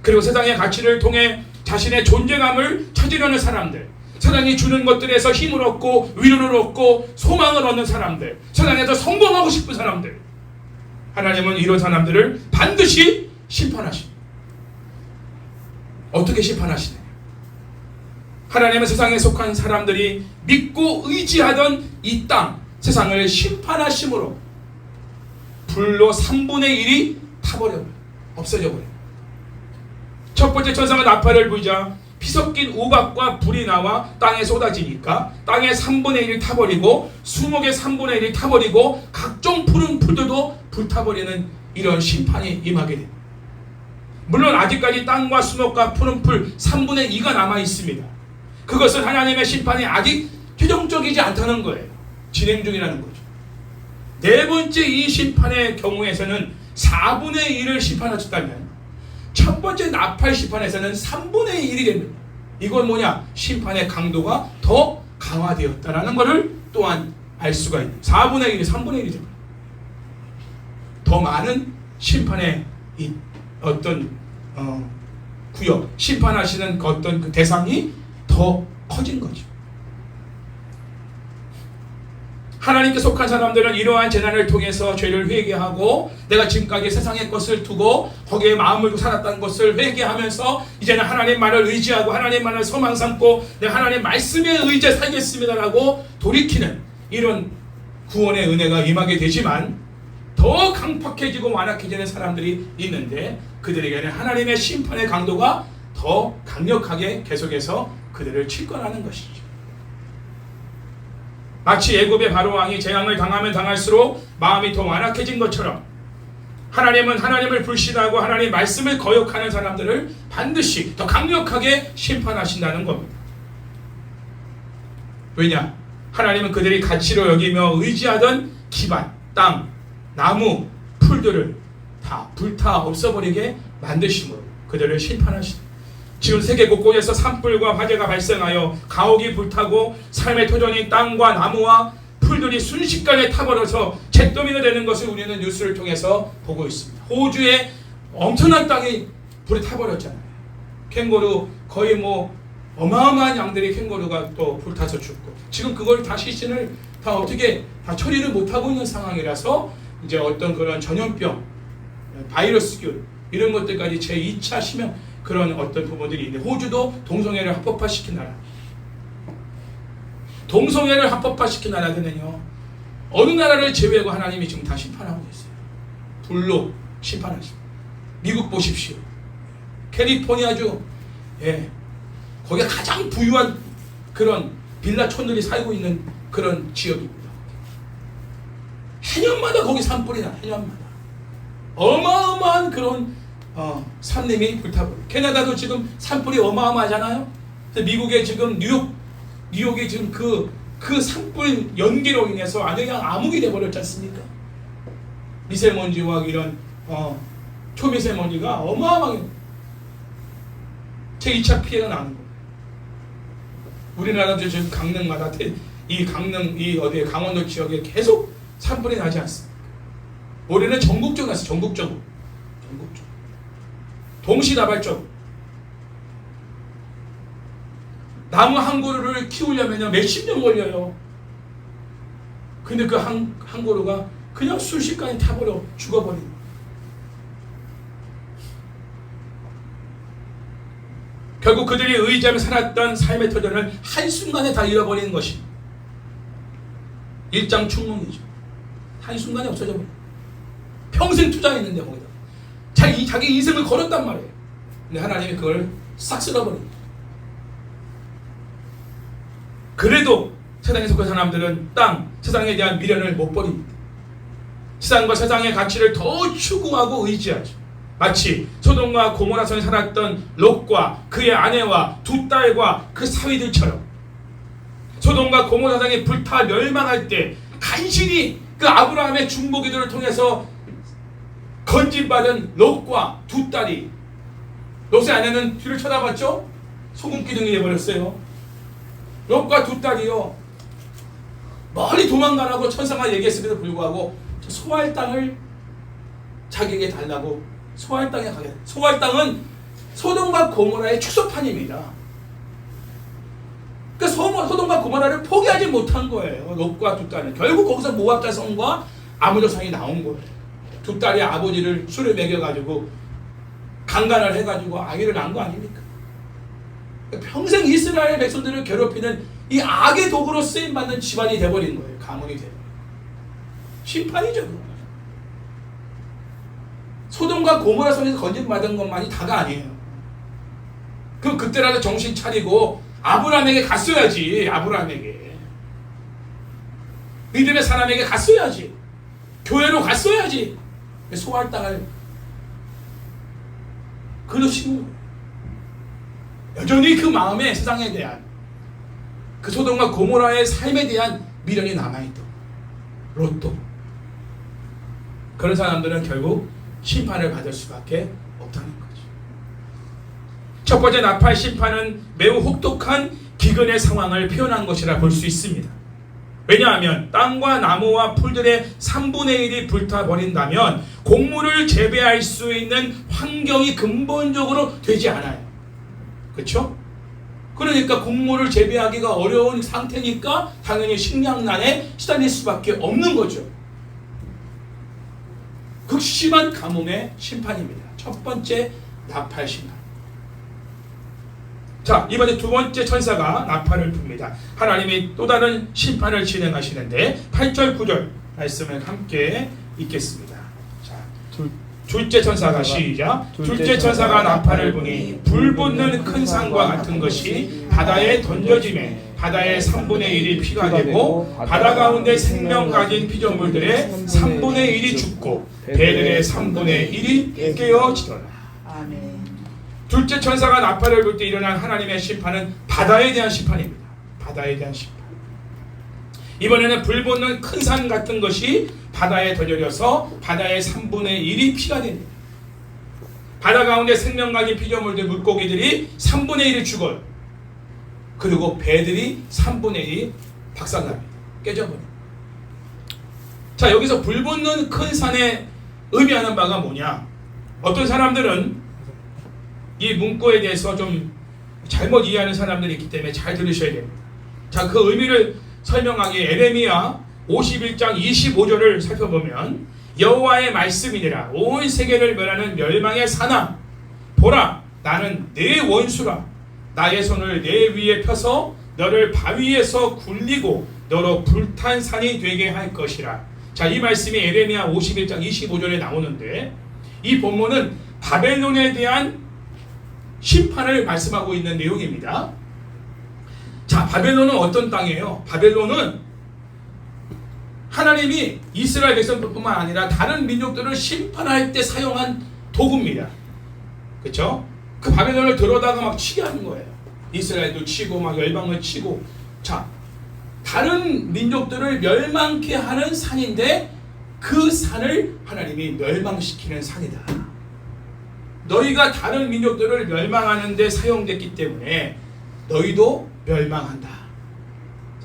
그리고 세상의 가치를 통해 자신의 존재감을 찾으려는 사람들, 세상이 주는 것들에서 힘을 얻고 위로를 얻고 소망을 얻는 사람들, 세상에서 성공하고 싶은 사람들, 하나님은 이런 사람들을 반드시 심판하십니다. 어떻게 심판하시느냐? 하나님은 세상에 속한 사람들이 믿고 의지하던 이 땅, 세상을 심판하심으로 불로 3분의 1이 타버려요. 없어져버려요. 첫 번째 천사가 나팔을 불자 피 섞인 우박과 불이 나와 땅에 쏟아지니까 땅의 3분의 1이 타버리고 수목의 3분의 1이 타버리고 각종 푸른 풀들도 불타버리는 이런 심판이 임하게 됩니다. 물론 아직까지 땅과 수목과 푸른 풀 3분의 2가 남아있습니다. 그것은 하나님의 심판이 아직 최종적이지 않다는 거예요. 진행 중이라는 거죠. 네 번째 이 심판의 경우에서는 4분의 1을 심판하셨다면 첫 번째 나팔 심판에서는 3분의 1이 됩니다. 이건 뭐냐? 심판의 강도가 더 강화되었다라는 것을 또한 알 수가 있는. 4분의 1이 3분의 1이 됩니다. 더 많은 심판의 이 어떤 구역, 심판하시는 어떤 그 대상이 더 커진 거죠. 하나님께 속한 사람들은 이러한 재난을 통해서 죄를 회개하고 내가 지금까지 세상의 것을 두고 거기에 마음을 두고 살았다는 것을 회개하면서 이제는 하나님 말을 의지하고 하나님 말을 소망 삼고 내가 하나님 말씀에 의지해 살겠습니다라고 돌이키는 이런 구원의 은혜가 임하게 되지만 더 강팍해지고 완악해지는 사람들이 있는데 그들에게는 하나님의 심판의 강도가 더 강력하게 계속해서 그들을 칠권하는 것이죠. 마치 애굽의 바로왕이 재앙을 당하면 당할수록 마음이 더 완악해진 것처럼 하나님은 하나님을 불신하고 하나님의 말씀을 거역하는 사람들을 반드시 더 강력하게 심판하신다는 겁니다. 왜냐? 하나님은 그들이 가치로 여기며 의지하던 기반, 땅, 나무, 풀들을 다 불타 없어버리게 만드심으로 그들을 심판하신다. 지금 세계 곳곳에서 산불과 화재가 발생하여 가옥이 불타고 삶의 토전인 땅과 나무와 풀들이 순식간에 타버려서 잿더미가 되는 것을 우리는 뉴스를 통해서 보고 있습니다. 호주에 엄청난 땅이 불에 타버렸잖아요. 캥거루 거의 어마어마한 양들이 캥거루가 또 불타서 죽고, 지금 그걸 다 시신을 다 어떻게 다 처리를 못하고 있는 상황이라서 이제 어떤 그런 전염병, 바이러스균 이런 것들까지 제2차 심형 그런 어떤 부분들이 있는데, 호주도 동성애를 합법화시킨 나라. 동성애를 합법화시킨 나라들은요, 어느 나라를 제외하고 하나님이 지금 다 심판하고 있어요. 불로 심판하십니다. 미국 보십시오. 캘리포니아주, 거기가 가장 부유한 그런 빌라촌들이 살고 있는 그런 지역입니다. 해년마다 거기 산불이 나. 해년마다 어마어마한 그런 산림이 불타버려. 캐나다도 지금 산불이 어마어마하잖아요. 미국의 지금 뉴욕의 지금 그 산불 연기로 인해서 아주 그냥 암흑이 돼버렸지 않습니까? 미세먼지와 이런 초미세먼지가 어마어마하게 제2차 피해가 나는 거예요. 우리나라도 지금 강릉마다 어디 강원도 지역에 계속 산불이 나지 않습니까? 올해는 전국적으로 났어요. 전국적으로. 동시다발적으로. 나무 한 그루를 키우려면 몇십 년 걸려요. 근데 그 한 그루가 그냥 순식간에 타버려 죽어버린. 결국 그들이 의지하며 살았던 삶의 터전을 한순간에 다 잃어버리는 것이 일장춘몽이죠. 한순간에 없어져 버려. 평생 투자했는데 거기다 자기 인생을 걸었단 말이에요. 근데 하나님이 그걸 싹 쓸어버립니다. 그래도 세상에 속한 사람들은 세상에 대한 미련을 못 버립니다. 세상과 세상의 가치를 더 추구하고 의지하죠. 마치 소돔과 고모라성에 살았던 롯과 그의 아내와 두 딸과 그 사위들처럼, 소돔과 고모라성이 불타 멸망할 때 간신히 그 아브라함의 중보기도를 통해서 건진받은 롯과 두 딸이, 롯의 아내는 뒤를 쳐다봤죠? 소금기둥이 되어버렸어요. 롯과 두 딸이요, 멀리 도망가라고 천사가 얘기했음에도 불구하고 소할 땅을 자기에게 달라고 소할 땅에 가게. 소할 땅은 소돔과 고모라의 축소판입니다. 그러니까 소돔과 고모라를 포기하지 못한 거예요. 롯과 두 딸은 결국 거기서 모압 자손과 아몬 자손이 나온 거예요. 두 딸이 아버지를 술을 먹여가지고 강간을 해가지고 아기를 낳은 거 아닙니까? 평생 이스라엘 백성들을 괴롭히는 이 악의 도구로 쓰임받는 집안이 돼버린 거예요. 가문이 돼버린 거예요. 심판이죠. 그거. 소돔과 고모라 손에서 건진받은 것만이 다가 아니에요. 그때라도 정신 차리고 아브라함에게 갔어야지. 아브라함에게, 믿음의 사람에게 갔어야지. 교회로 갔어야지. 소할 땅을 그러시는 거예요. 여전히 그 마음에 세상에 대한 그 소돔과 고모라의 삶에 대한 미련이 남아있던 롯도, 그런 사람들은 결국 심판을 받을 수밖에 없다는 거죠. 첫 번째 나팔 심판은 매우 혹독한 기근의 상황을 표현한 것이라 볼 수 있습니다. 왜냐하면 땅과 나무와 풀들의 3분의 1이 불타버린다면 곡물을 재배할 수 있는 환경이 근본적으로 되지 않아요. 그렇죠? 그러니까 곡물을 재배하기가 어려운 상태니까 당연히 식량난에 시달릴 수밖에 없는 거죠. 극심한 가뭄의 심판입니다. 첫 번째 나팔 심판. 자, 이번에 두 번째 천사가 나팔을 붑니다. 하나님이 또 다른 심판을 진행하시는데 8절 9절 말씀을 함께 읽겠습니다. 자, 둘째 천사가 시작. 둘째 천사가 나팔을 부니 불 붙는 큰 산과 같은 것이 바다에 던져지매 바다의 3분의 1이 피가 되고 바다 가운데 생명 가진 피조물들의 3분의 1이 죽고 배들의 3분의 1이 깨어지더라. 아멘. 둘째 천사가 나팔을 불 때 일어난 하나님의 심판은 바다에 대한 심판입니다. 바다에 대한 심판. 이번에는 불 붙는 큰 산 같은 것이 바다에 던져져서 바다의 3분의 1이 피가 됩니다. 바다 가운데 생명 가진 피조물들 물고기들이 3분의 1이 죽어요. 그리고 배들이 3분의 1이 박살납니다. 깨져버립니다. 자, 여기서 불 붙는 큰 산에 의미하는 바가 뭐냐? 어떤 사람들은 이 문구에 대해서 좀 잘못 이해하는 사람들이 있기 때문에 잘 들으셔야 됩니다. 자, 그 의미를 설명하기 에레미야 51장 25절을 살펴보면 여호와의 말씀이니라 온 세계를 멸하는 멸망의 산아 보라 나는 내 원수라 나의 손을 내 위에 펴서 너를 바위에서 굴리고 너로 불탄 산이 되게 할 것이라. 자, 이 말씀이 에레미야 51장 25절에 나오는데 이 본문은 바벨론에 대한 심판을 말씀하고 있는 내용입니다. 자, 바벨론은 어떤 땅이에요? 바벨론은 하나님이 이스라엘 백성뿐만 아니라 다른 민족들을 심판할 때 사용한 도구입니다. 그렇죠? 그 바벨론을 들어다가 막 치게 하는 거예요. 이스라엘도 치고 막 열방을 치고. 자, 다른 민족들을 멸망케 하는 산인데 그 산을 하나님이 멸망시키는 산이다. 너희가 다른 민족들을 멸망하는 데 사용됐기 때문에 너희도 멸망한다.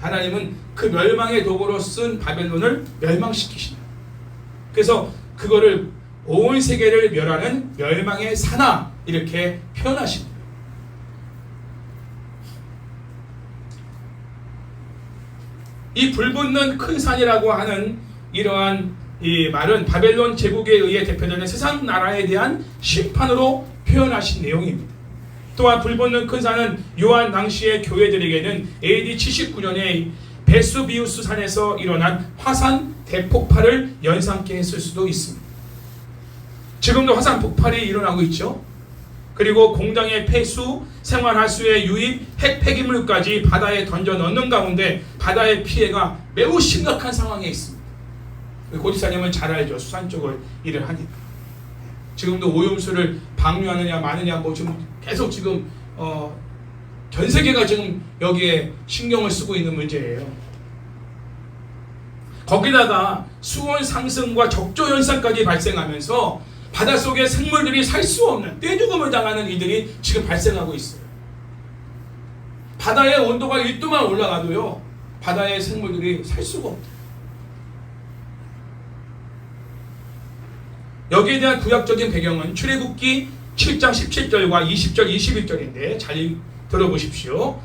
하나님은 그 멸망의 도구로 쓴 바벨론을 멸망시키신다. 그래서 그거를 온 세계를 멸하는 멸망의 산하 이렇게 표현하십니다. 이 불붙는 큰 산이라고 하는 이러한 이 말은 바벨론 제국에 의해 대표되는 세상 나라에 대한 심판으로 표현하신 내용입니다. 또한 불붙는 큰 산은 요한 당시의 교회들에게는 AD 79년에 베수비우스 산에서 일어난 화산 대폭발을 연상케 했을 수도 있습니다. 지금도 화산 폭발이 일어나고 있죠. 그리고 공장의 폐수, 생활하수의 유입, 핵 폐기물까지 바다에 던져 넣는 가운데 바다의 피해가 매우 심각한 상황에 있습니다. 고지사님은 잘 알죠. 수산 쪽을 일을 하니까. 지금도 오염수를 방류하느냐 마느냐 뭐 지금 계속 지금 전 세계가 지금 여기에 신경을 쓰고 있는 문제예요. 거기다가 수온 상승과 적조 현상까지 발생하면서 바닷속의 생물들이 살 수 없는 떼죽음을 당하는 일들이 지금 발생하고 있어요. 바다의 온도가 1도만 올라가도요 바다의 생물들이 살 수가 없다. 여기에 대한 구약적인 배경은 출애굽기 7장 17절과 20절 21절인데 잘 들어보십시오.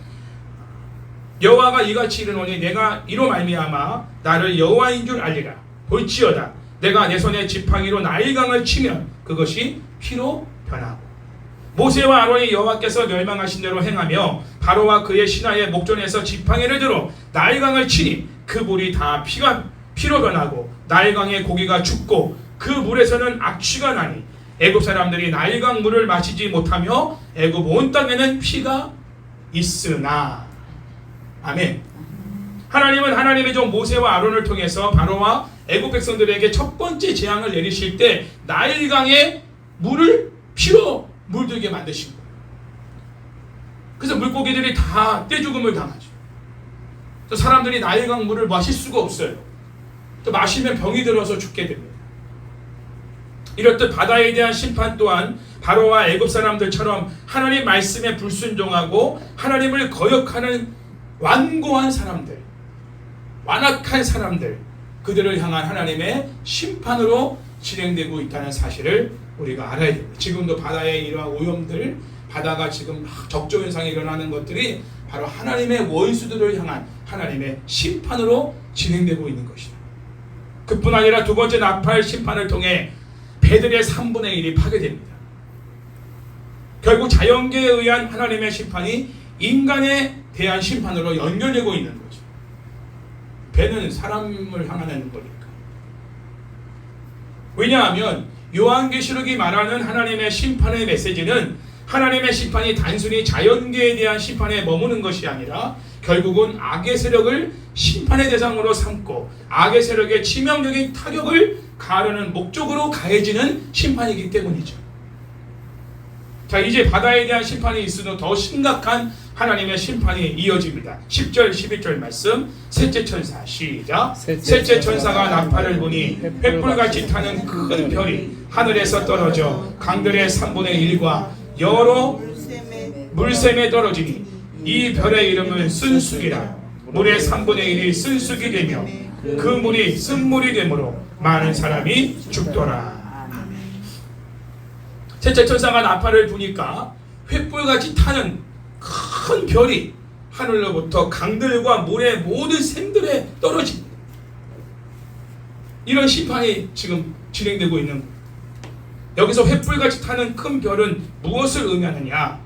여호와가 이같이 이르노니 내가 이로 말미암아 나를 여호와인 줄 알리라. 볼지어다 내가 내 손에 지팡이로 나일강을 치면 그것이 피로 변하고 모세와 아론이 여호와께서 멸망하신 대로 행하며 바로와 그의 신하의 목전에서 지팡이를 들어 나일강을 치니 그 물이 다 피로 변하고 나일강의 고기가 죽고 그 물에서는 악취가 나니 애굽 사람들이 나일강 물을 마시지 못하며 애굽 온 땅에는 피가 있으나. 아멘. 하나님은 하나님의 종 모세와 아론을 통해서 바로와 애굽 백성들에게 첫 번째 재앙을 내리실 때 나일강의 물을 피로 물들게 만드신 거예요. 그래서 물고기들이 다 떼죽음을 당하죠. 또 사람들이 나일강 물을 마실 수가 없어요. 또 마시면 병이 들어서 죽게 됩니다. 이렇듯 바다에 대한 심판 또한 바로와 애굽 사람들처럼 하나님 말씀에 불순종하고 하나님을 거역하는 완고한 사람들, 완악한 사람들, 그들을 향한 하나님의 심판으로 진행되고 있다는 사실을 우리가 알아야 됩니다. 지금도 바다의 이러한 오염들, 바다가 지금 적조 현상이 일어나는 것들이 바로 하나님의 원수들을 향한 하나님의 심판으로 진행되고 있는 것이다. 그뿐 아니라 두 번째 나팔 심판을 통해 배들의 3분의 1이 파괴됩니다. 결국 자연계에 의한 하나님의 심판이 인간에 대한 심판으로 연결되고 있는 거죠. 배는 사람을 향하는 거니까. 왜냐하면 요한계시록이 말하는 하나님의 심판의 메시지는 하나님의 심판이 단순히 자연계에 대한 심판에 머무는 것이 아니라 결국은 악의 세력을 심판의 대상으로 삼고 악의 세력의 치명적인 타격을 가하려는 목적으로 가해지는 심판이기 때문이죠. 자, 이제 바다에 대한 심판이 있으므로 더 심각한 하나님의 심판이 이어집니다. 10절 11절 말씀. 셋째 천사 시작. 셋째 천사가 나팔을 부니 횃불같이 타는 큰 별이 하늘에서 떨어져 강들의 3분의 1과 여러 물샘에 떨어지니 이 별의 이름은 쓴쑥이라. 물의 3분의 1이 쓴쑥이 되며 그 물이 쓴물이 되므로 많은 사람이 죽더라. 셋째 천사가 나팔을 부니까 횃불같이 타는 큰 별이 하늘로부터 강들과 물의 모든 샘들에 떨어집니다. 이런 심판이 지금 진행되고 있는 거예요. 여기서 횃불같이 타는 큰 별은 무엇을 의미하느냐?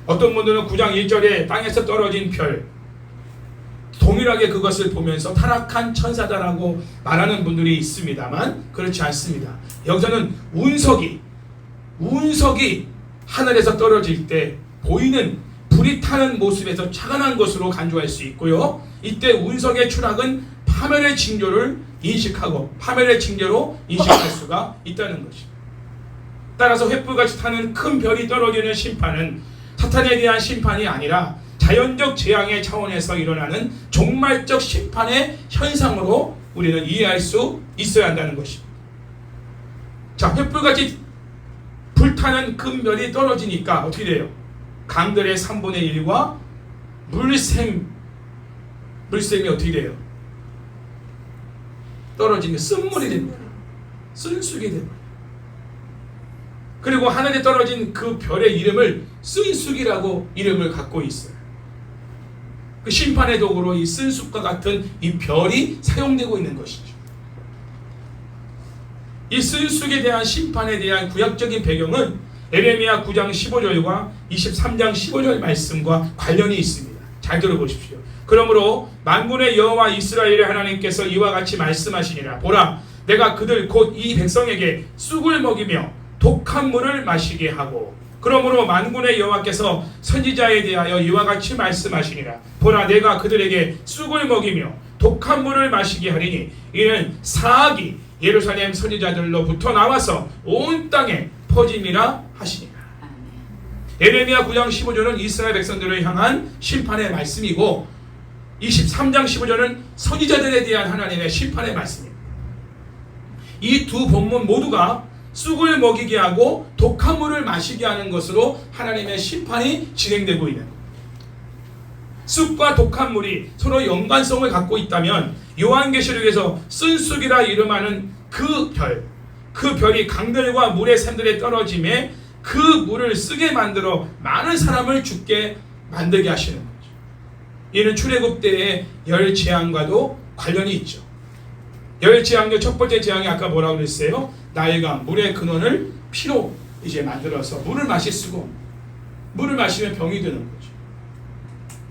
어떤 분들은 9장 1절에 땅에서 떨어진 별, 동일하게 그것을 보면서 타락한 천사다라고 말하는 분들이 있습니다만 그렇지 않습니다. 여기서는 운석이 하늘에서 떨어질 때 보이는 불이 타는 모습에서 착안한 것으로 간주할 수 있고요. 이때 운석의 추락은 파멸의 징조로 인식할 수가 있다는 것입니다. 따라서 횃불같이 타는 큰 별이 떨어지는 심판은 사탄에 대한 심판이 아니라 자연적 재앙의 차원에서 일어나는 종말적 심판의 현상으로 우리는 이해할 수 있어야 한다는 것입니다. 자, 횃불같이 불타는 큰 별이 떨어지니까 어떻게 돼요? 강들의 3분의 1과 물샘이 어떻게 돼요? 떨어지면 쓴물이 됩니다. 쓴쑥이 됩니다. 그리고 하늘에 떨어진 그 별의 이름을 쓴쑥이라고 이름을 갖고 있어요. 그 심판의 도구로 이 쓴쑥과 같은 이 별이 사용되고 있는 것이죠. 이 쓴쑥에 대한 심판에 대한 구약적인 배경은 에레미야 9장 15절과 23장 15절 말씀과 관련이 있습니다. 잘 들어보십시오. 그러므로 만군의 여호와 이스라엘의 하나님께서 이와 같이 말씀하시니라. 보라, 내가 그들 곧 이 백성에게 쑥을 먹이며 독한 물을 마시게 하고, 그러므로 만군의 여호와께서 선지자에 대하여 이와 같이 말씀하시니라. 보라, 내가 그들에게 쑥을 먹이며 독한 물을 마시게 하리니 이는 사악이 예루살렘 선지자들로부터 나와서 온 땅에 퍼짐이라 하시니라. 에레미야 9장 15절은 이스라엘 백성들을 향한 심판의 말씀이고 23장 15절은 선지자들에 대한 하나님의 심판의 말씀입니다. 이 두 본문 모두가 쑥을 먹이게 하고 독한 물을 마시게 하는 것으로 하나님의 심판이 진행되고 있는 겁니다. 쑥과 독한 물이 서로 연관성을 갖고 있다면 요한계시록에서 쓴쑥이라 이름하는 그 별이 강들과 물의 샘들에 떨어짐에 그 물을 쓰게 만들어 많은 사람을 죽게 만들게 하시는 거죠. 이는 출애굽 때의 열 재앙과도 관련이 있죠. 열 재앙의 첫 번째 재앙이 아까 뭐라고 그랬어요? 나일강 물의 근원을 피로 이제 만들어서 물을 마실 수가 없는, 물을 마시면 병이 되는 거죠.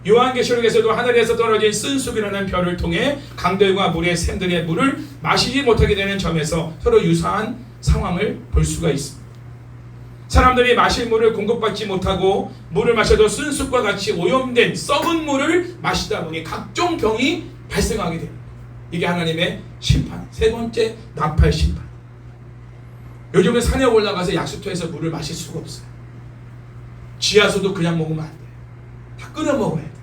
요한계시록에서도 하늘에서 떨어진 쓴쑥이라는 별을 통해 강들과 물의 샘들의 물을 마시지 못하게 되는 점에서 서로 유사한 상황을 볼 수가 있습니다. 사람들이 마실 물을 공급받지 못하고 물을 마셔도 쓴쑥과 같이 오염된 썩은 물을 마시다 보니 각종 병이 발생하게 됩니다. 이게 하나님의 심판, 세 번째 나팔 심판. 요즘은 산에 올라가서 약수터에서 물을 마실 수가 없어요. 지하수도 그냥 먹으면 안 돼요. 다 끓여 먹어야 돼요.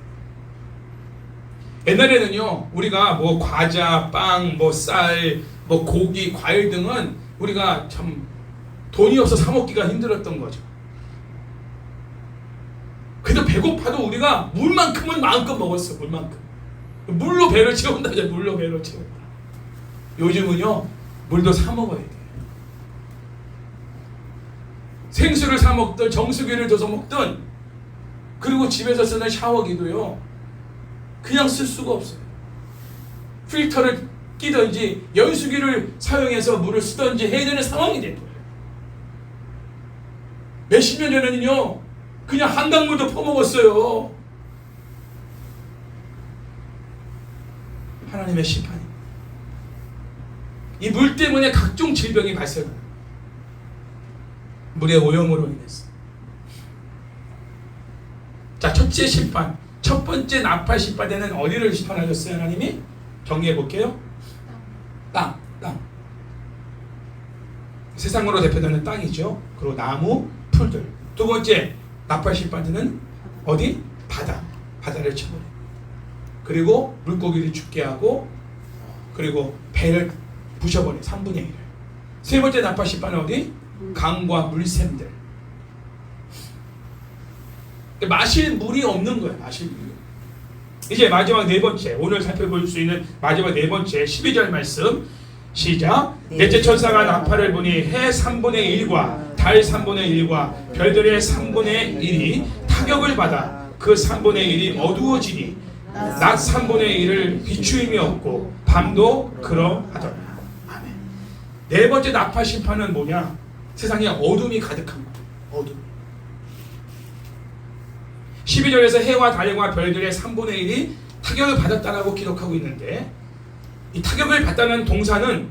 옛날에는요, 우리가 뭐 과자, 빵, 뭐 쌀, 뭐 고기, 과일 등은 우리가 참 돈이 없어 사 먹기가 힘들었던 거죠. 그래도 배고파도 우리가 물만큼은 마음껏 먹었어. 물만큼. 물로 배를 채운다죠. 물로 배를 채운다. 요즘은요, 물도 사 먹어야 돼요. 생수를 사 먹든 정수기를 둬서 먹든, 그리고 집에서 쓰는 샤워기도요, 그냥 쓸 수가 없어요. 필터를 끼든지 연수기를 사용해서 물을 쓰든지 해야 되는 상황이 된 거예요. 몇십 년 전에는요, 그냥 한강물도 퍼먹었어요. 하나님의 심판입니다. 이 물 때문에 각종 질병이 발생합니다. 물의 오염으로 인해서. 자, 첫째 심판, 첫 번째 나팔 심판 때는 어디를 심판하셨어요? 하나님이? 정리해 볼게요. 땅. 세상으로 대표되는 땅이죠. 그리고 나무, 풀들. 두 번째 나팔 심판 때는 어디? 바다를 쳐버려. 그리고 물고기를 죽게 하고, 그리고 배를 부셔버려. 3분의 1을. 세 번째 나팔 심판은 어디? 강과 물샘들. 마실 물이 없는 거예요. 마실 물이. 이제 마지막 네 번째, 오늘 살펴볼 수 있는 마지막 네 번째 12절 말씀 시작. 넷째 천사가 나팔을 부니 해 3분의 1과 달 3분의 1과 별들의 3분의 1이 타격을 받아 그 3분의 1이 어두워지니 낮 3분의 1을 비추임이 없고 밤도 그러하더라. 아멘. 네 번째 나팔 심판은 뭐냐? 세상에 어둠이 가득한 거예요. 어둠. 12절에서 해와 달과 별들의 3분의 1이 타격을 받았다라고 기록하고 있는데, 이 타격을 받다는 동사는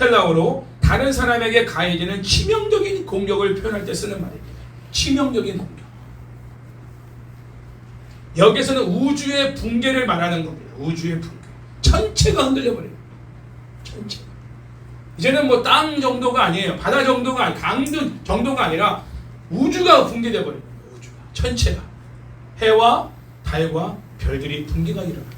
헬라어로 다른 사람에게 가해지는 치명적인 공격을 표현할 때 쓰는 말입니다. 치명적인 공격. 여기서는 우주의 붕괴를 말하는 겁니다. 우주의 붕괴. 전체가 흔들려버려요. 전체가. 이제는 뭐 땅 정도가 아니에요. 바다 정도가 아니에요. 강 정도가 아니라 우주가 붕괴되어버려요. 우주가. 전체가. 해와 달과 별들이 붕괴가 일어나요.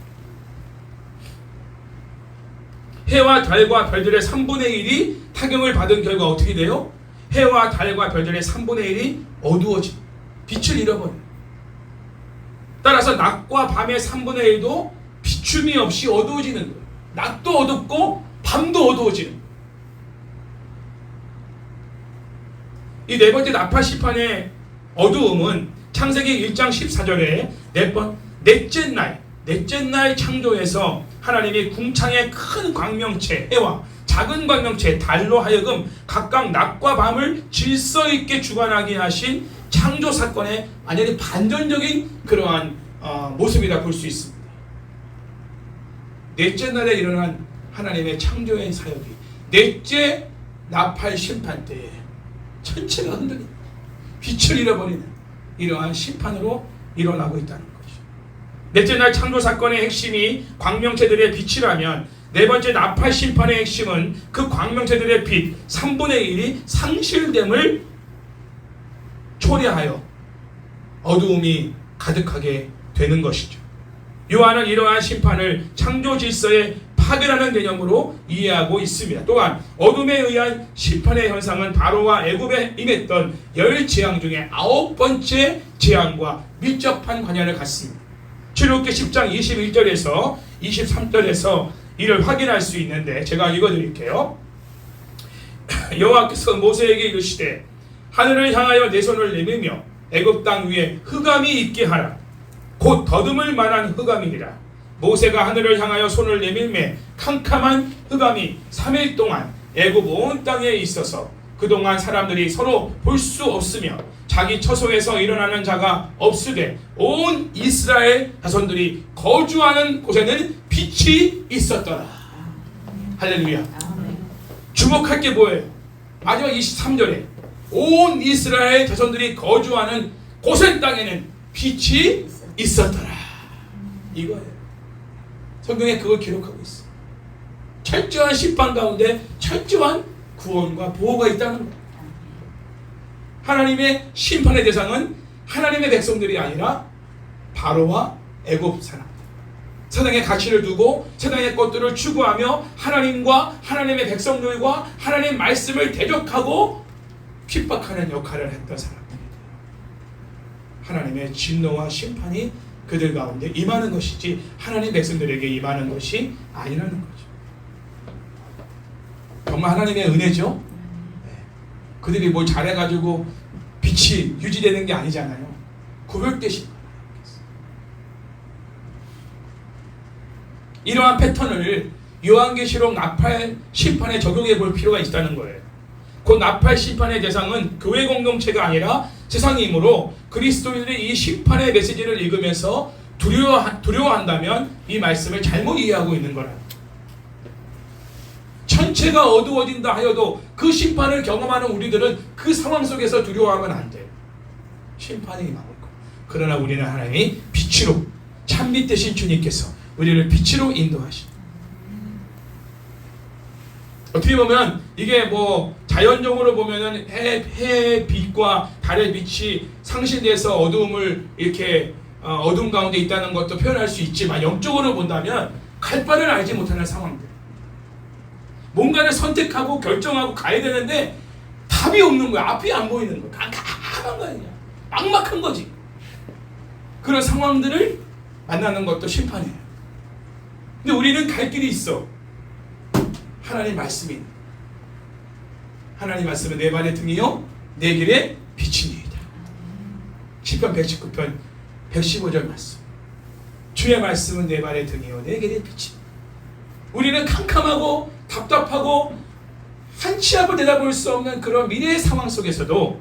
해와 달과 별들의 3분의 1이 타격을 받은 결과 어떻게 돼요? 해와 달과 별들의 3분의 1이 어두워지고 빛을 잃어버려요. 따라서 낮과 밤의 3분의 1도 비춤이 없이 어두워지는 거예요. 낮도 어둡고 밤도 어두워지는 거예요. 이 네 번째 나팔 심판의 어두움은 창세기 1장 14절에 넷째 날 창조에서 하나님이 궁창의 큰 광명체 해와 작은 광명체 달로 하여금 각각 낮과 밤을 질서 있게 주관하게 하신 창조 사건의 완전히 반전적인 그러한 모습이라 볼 수 있습니다. 넷째 날에 일어난 하나님의 창조의 사역이 넷째 나팔 심판 때에 전체가 흔들리는 빛을 잃어버리는 이러한 심판으로 일어나고 있다는 거죠. 넷째 날 창조 사건의 핵심이 광명체들의 빛이라면 네 번째 나팔 심판의 핵심은 그 광명체들의 빛 3분의 1이 상실됨을 초래하여 어두움이 가득하게 되는 것이죠. 요한은 이러한 심판을 창조 질서의 파괴라는 개념으로 이해하고 있습니다. 또한 어둠에 의한 심판의 현상은 바로와 애굽에 임했던 10재앙 중에 9번째 재앙과 밀접한 관련을 갖습니다. 출애굽기 10장 21절에서 23절에서 이를 확인할 수 있는데 제가 읽어드릴게요. 여호와께서 모세에게 이르시되 하늘을 향하여 내 손을 내밀며 애굽 땅 위에 흑암이 있게 하라. 곧 더듬을 만한 흑암이니라. 모세가 하늘을 향하여 손을 내밀매 캄캄한 흑암이 3일 동안 애굽 온 땅에 있어서 그동안 사람들이 서로 볼 수 없으며 자기 처소에서 일어나는 자가 없으되 온 이스라엘 자손들이 거주하는 곳에는 빛이 있었더라. 할렐루야. 주목할 게 뭐예요? 마지막 23절에 온 이스라엘 자손들이 거주하는 고센 땅에는 빛이 있었더라. 이거예요. 성경에 그걸 기록하고 있어. 철저한 심판 가운데 철저한 구원과 보호가 있다는 거예요. 하나님의 심판의 대상은 하나님의 백성들이 아니라 바로와 애굽 사람들. 세상의 가치를 두고 세상의 것들을 추구하며 하나님과 하나님의 백성들과 하나님의 말씀을 대적하고 핍박하는 역할을 했던 사람들이에요. 하나님의 진노와 심판이 그들 가운데 임하는 것이지 하나님 백성들에게 임하는 것이 아니라는 거죠. 정말 하나님의 은혜죠. 네. 그들이 뭘 잘해가지고 빛이 유지되는 게 아니잖아요. 구별되신 거예요. 이러한 패턴을 요한계시록 나팔 심판에 적용해 볼 필요가 있다는 거예요. 그 나팔 심판의 대상은 교회 공동체가 아니라 세상이므로 그리스도인들이 이 심판의 메시지를 읽으면서 두려워한다면 이 말씀을 잘못 이해하고 있는 거라. 전체가 어두워진다 하여도 그 심판을 경험하는 우리들은 그 상황 속에서 두려워하면 안 돼요. 심판이 임하고 있고. 그러나 우리는 하나님이 빛으로, 참빛 되신 주님께서 우리를 빛으로 인도하십니다. 어떻게 보면 이게 뭐 자연적으로 보면은 해의 빛과 달의 빛이 상실돼서 어두움을 이렇게 어둠 가운데 있다는 것도 표현할 수 있지만, 영적으로 본다면 갈 바를 알지 못하는 상황들, 뭔가를 선택하고 결정하고 가야 되는데 답이 없는 거야. 앞이 안 보이는 거야. 깜깜한 거야. 그냥 막막한 거지. 그런 상황들을 만나는 것도 심판이에요. 근데 우리는 갈 길이 있어. 하나님 말씀이, 하나님 말씀은 내 발의 등이요 내 길의 빛이니이다. 시편 119편 115절 말씀. 주의 말씀은 내 발의 등이요 내 길의 빛이. 우리는 캄캄하고 답답하고 한치 앞을 내다볼 수 없는 그런 미래의 상황 속에서도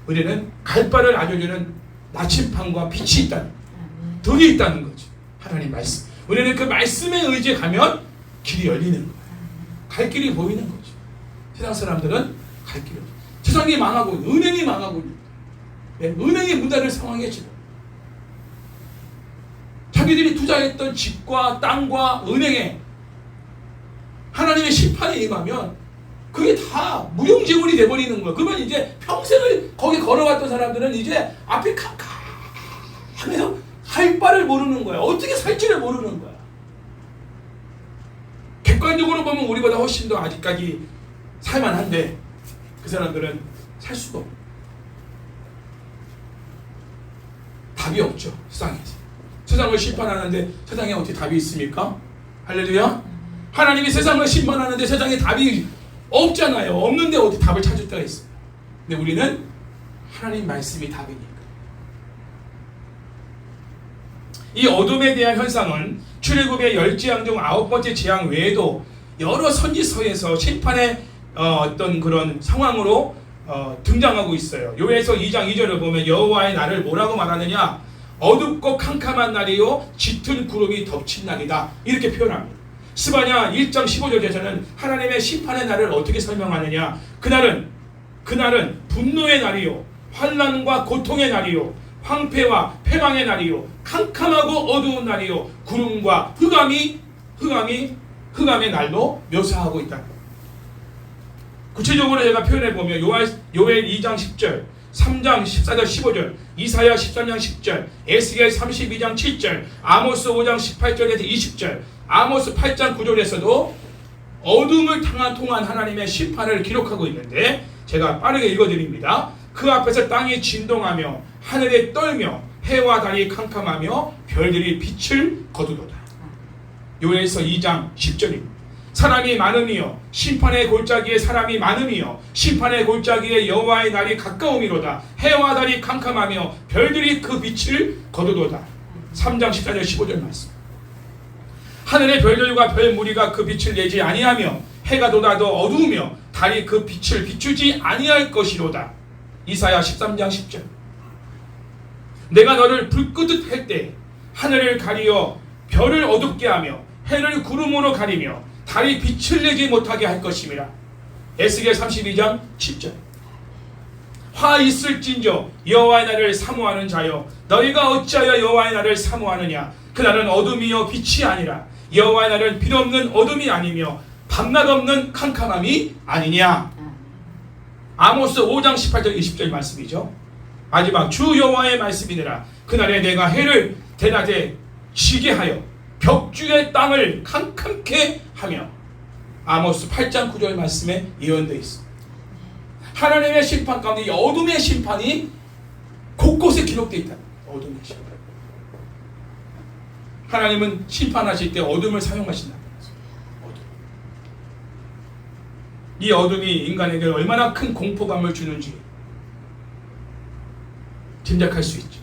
우리는 갈 바를 알려주는 나침판과 빛이 있다는, 등이 있다는 거죠. 하나님 말씀. 우리는 그 말씀에 의지해 가면 길이 열리는 거예요. 갈 길이 보이는 거죠. 세상 사람들은 갈 길이 없어요. 세상이 망하고, 은행이 망하고, 네, 은행이 문 닫을 상황에 지금 자기들이 투자했던 집과 땅과 은행에 하나님의 심판이 임하면 그게 다 무용지물이 돼버리는 거예요. 그러면 이제 평생을 거기 걸어왔던 사람들은 이제 앞이 캄캄해서 할 바를 모르는 거야. 어떻게 살지를 모르는 거야. 객관적으로 보면 우리보다 훨씬 더 아직까지 살만한데 그 사람들은 살 수가 없고 답이 없죠. 세상에서. 세상을 심판하는데 세상에 어떻게 답이 있습니까? 할렐루야. 하나님이 세상을 심판하는데 세상에 답이 없잖아요. 없는데 어디 답을 찾을 때가 있어요. 근데 우리는 하나님 말씀이 답이니까. 이 어둠에 대한 현상은 출애굽의 10재앙 중 9번째 재앙 외에도 여러 선지서에서 심판의 어떤 그런 상황으로 등장하고 있어요. 요에서 2장 2절을 보면 여호와의 날을 뭐라고 말하느냐? 어둡고 캄캄한 날이요 짙은 구름이 덮친 날이다. 이렇게 표현합니다. 스바냐 1장 15절에서는 하나님의 심판의 날을 어떻게 설명하느냐? 그날은 분노의 날이요 환난과 고통의 날이요 황폐와 패망의 날이요 캄캄하고 어두운 날이요 구름과 흑암의 날로 묘사하고 있다. 구체적으로 제가 표현해보면 요엘 2장 10절, 3장 14절 15절, 이사야 13장 10절, 에스겔 32장 7절, 아모스 5장 18절에서 20절, 아모스 8장 9절에서도 어둠을 통한 하나님의 심판을 기록하고 있는데 제가 빠르게 읽어드립니다. 그 앞에서 땅이 진동하며 하늘에 떨며 해와 달이 캄캄하며 별들이 빛을 거두도다. 요엘서 2장 10절입니다. 사람이 많음이요 심판의 골짜기에 사람이 많음이요 심판의 골짜기에 여호와의 날이 가까움이로다. 해와 달이 캄캄하며 별들이 그 빛을 거두도다. 3장 14절 15절 말씀. 하늘의 별들과 별 무리가 그 빛을 내지 아니하며 해가 돋아도 어두우며 달이 그 빛을 비추지 아니할 것이로다. 이사야 13장 10절. 내가 너를 불끄듯 할 때 하늘을 가리어 별을 어둡게 하며 해를 구름으로 가리며 달이 빛을 내지 못하게 할 것임이라. 에스겔 32장 10절. 화 있을진저 여호와의 날을 사모하는 자여 너희가 어찌하여 여호와의 날을 사모하느냐? 그날은 어둠이요 빛이 아니라 여호와의 날은 빛 없는 어둠이 아니며 밤낮 없는 캄캄함이 아니냐. 아모스 5장 18절 20절 말씀이죠. 마지막 주 여호와의 말씀이니라. 그날에 내가 해를 대낮에 지게 하여 벽주의 땅을 캄캄케 하며. 아모스 8장 9절 말씀에 예언되어 있습니다. 하나님의 심판 가운데 이 어둠의 심판이 곳곳에 기록되어 있다. 어둠의 심판. 하나님은 심판하실 때 어둠을 사용하신다. 이 어둠이 인간에게 얼마나 큰 공포감을 주는지 짐작할 수 있죠.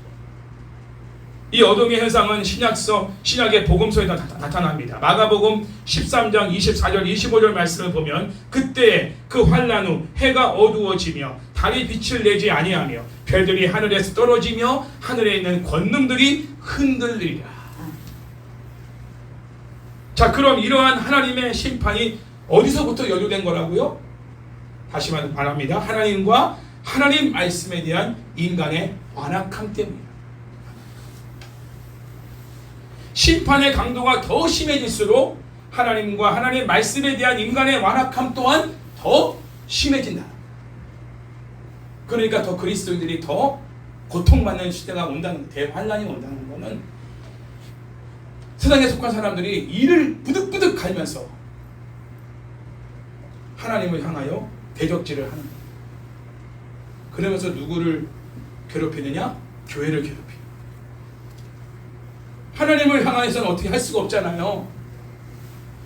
이 어둠의 현상은 신약의 복음서에 나타납니다. 마가복음 13장 24절 25절 말씀을 보면 그때 그 환난 후 해가 어두워지며 달이 빛을 내지 아니하며 별들이 하늘에서 떨어지며 하늘에 있는 권능들이 흔들리리라. 자, 그럼 이러한 하나님의 심판이 어디서부터 연루된 거라고요? 다시 말합니다. 하나님과 하나님 말씀에 대한 인간의 완악함 때문이에요. 심판의 강도가 더 심해질수록 하나님과 하나님 말씀에 대한 인간의 완악함 또한 더 심해진다. 그러니까 더 그리스도인들이 더 고통받는 시대가 온다는, 대환란이 온다는 것은 세상에 속한 사람들이 이를 부득부득 갈면서 하나님을 향하여 대적질을 하는 거예요. 그러면서 누구를 괴롭히느냐? 교회를 괴롭히고. 하나님을 향해서는 어떻게 할 수가 없잖아요.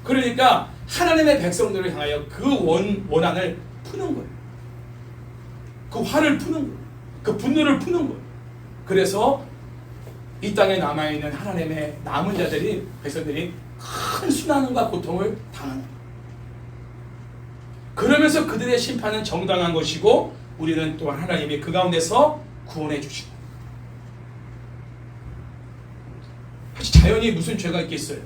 그러니까 하나님의 백성들을 향하여 그 원한을 푸는 거예요. 그 화를 푸는 거예요. 그 분노를 푸는 거예요. 그래서 이 땅에 남아있는 하나님의 남은 자들이, 백성들이 큰 순환과 고통을 당하는 거예요. 그러면서 그들의 심판은 정당한 것이고 우리는 또한 하나님이 그 가운데서 구원해 주시고. 사실 자연이 무슨 죄가 있겠어요?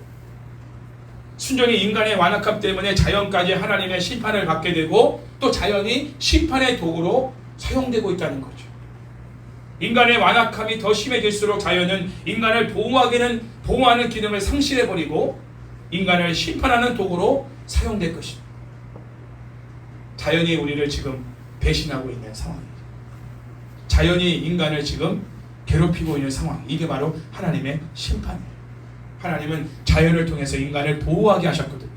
순전히 인간의 완악함 때문에 자연까지 하나님의 심판을 받게 되고 또 자연이 심판의 도구로 사용되고 있다는 거죠. 인간의 완악함이 더 심해질수록 자연은 인간을 보호하는 기능을 상실해버리고 인간을 심판하는 도구로 사용될 것입니다. 자연이 우리를 지금 배신하고 있는 상황입니다. 자연이 인간을 지금 괴롭히고 있는 상황. 이게 바로 하나님의 심판이에요. 하나님은 자연을 통해서 인간을 보호하게 하셨거든요.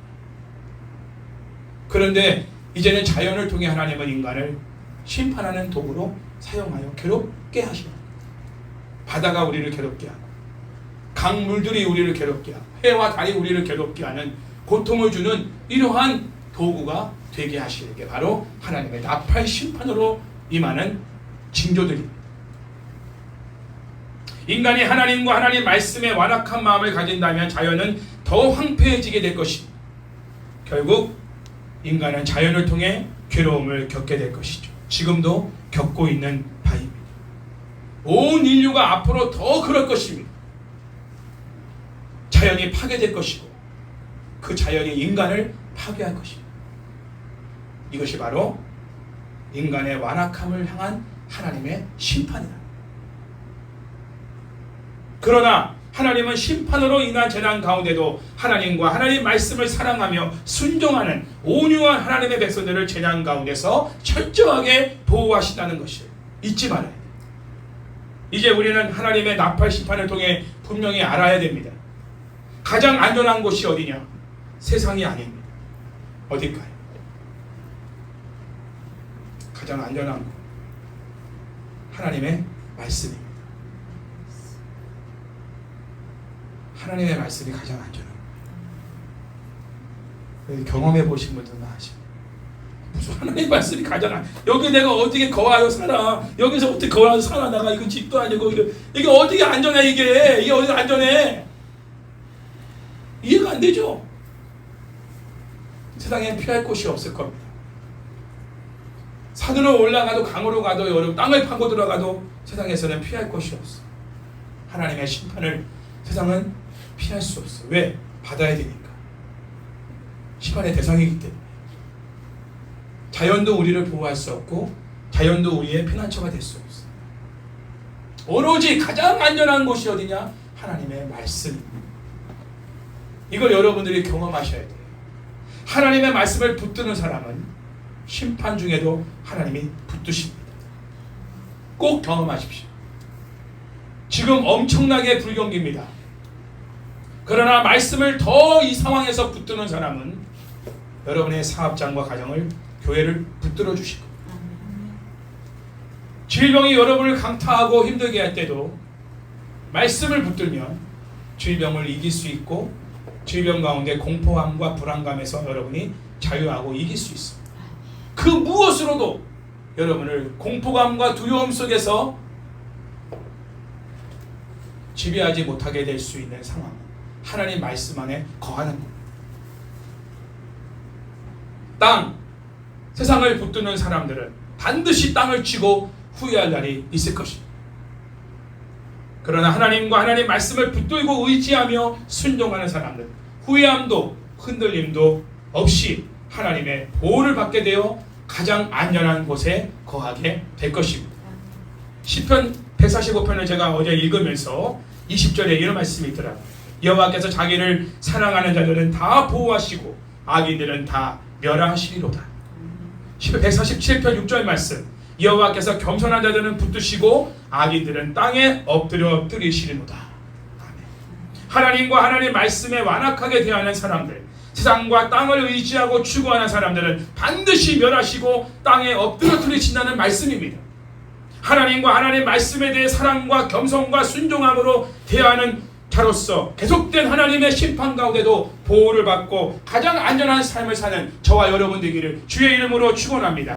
그런데 이제는 자연을 통해 하나님은 인간을 심판하는 도구로 사용하여 괴롭게 하십니다. 바다가 우리를 괴롭게 하고 강물들이 우리를 괴롭게 하고 해와 달이 우리를 괴롭게 하는, 고통을 주는 이러한 도구가 되게 하시는 게 바로 하나님의 나팔 심판으로 임하는 징조들입니다. 인간이 하나님과 하나님 말씀에 완악한 마음을 가진다면 자연은 더 황폐해지게 될 것입니다. 결국 인간은 자연을 통해 괴로움을 겪게 될 것이죠. 지금도 겪고 있는 바입니다. 온 인류가 앞으로 더 그럴 것입니다. 자연이 파괴될 것이고 그 자연이 인간을 파괴할 것입니다. 이것이 바로 인간의 완악함을 향한 하나님의 심판이다. 그러나 하나님은 심판으로 인한 재난 가운데도 하나님과 하나님 말씀을 사랑하며 순종하는 온유한 하나님의 백성들을 재난 가운데서 철저하게 보호하신다는 것을 잊지 말아야 돼요. 이제 우리는 하나님의 나팔 심판을 통해 분명히 알아야 됩니다. 가장 안전한 곳이 어디냐? 세상이 아닙니다. 어딜까요? 가장 안전한 곳, 하나님의 말씀입니다. 하나님의 말씀이 가장 안전합니다. 경험해 보신 분들은 아십니다. 무슨 하나님의 말씀이 가장 여기 내가 어떻게 거하여 살아? 여기서 어떻게 거하여 살아? 나가 이거 집도 아니고 이게 어떻게 안전해? 이게 어떻게 안전해? 이해가 안 되죠? 세상에 피할 곳이 없을 겁니다. 산으로 올라가도 강으로 가도 여러분 땅을 파고 들어가도 세상에서는 피할 곳이 없어. 하나님의 심판을 세상은 피할 수 없어. 왜? 받아야 되니까. 심판의 대상이기 때문에. 자연도 우리를 보호할 수 없고 자연도 우리의 피난처가 될 수 없어. 오로지 가장 안전한 곳이 어디냐? 하나님의 말씀. 이걸 여러분들이 경험하셔야 돼요. 하나님의 말씀을 붙드는 사람은 심판 중에도 하나님이 붙드십니다. 꼭 경험하십시오. 지금 엄청나게 불경기입니다. 그러나 말씀을 더 이 상황에서 붙드는 사람은 여러분의 사업장과 가정을, 교회를 붙들어 주실 겁니다. 질병이 여러분을 강타하고 힘들게 할 때도 말씀을 붙들면 질병을 이길 수 있고 질병 가운데 공포함과 불안감에서 여러분이 자유하고 이길 수 있습니다. 그 무엇으로도 여러분을 공포감과 두려움 속에서 지배하지 못하게 될 수 있는 상황, 하나님 말씀 안에 거하는 것. 땅, 세상을 붙드는 사람들은 반드시 땅을 치고 후회할 날이 있을 것입니다. 그러나 하나님과 하나님 말씀을 붙들고 의지하며 순종하는 사람들, 후회함도 흔들림도 없이 하나님의 보호를 받게 되어 가장 안전한 곳에 거하게 될 것입니다. 시편 145편을 제가 어제 읽으면서 20절에 이런 말씀이 있더라고요. 여호와께서 자기를 사랑하는 자들은 다 보호하시고 악인들은 다 멸하시리로다. 시편 147편 6절 말씀, 여호와께서 겸손한 자들은 붙드시고 악인들은 땅에 엎드려 뜨리시리로다. 하나님과 하나님의 말씀에 완악하게 대하는 사람들, 세상과 땅을 의지하고 추구하는 사람들은 반드시 멸하시고 땅에 엎드려 뜨리신다는 말씀입니다. 하나님과 하나님의 말씀에 대해 사랑과 겸손과 순종함으로 대하는 자로서 계속된 하나님의 심판 가운데도 보호를 받고 가장 안전한 삶을 사는 저와 여러분 되기를 주의 이름으로 축원합니다.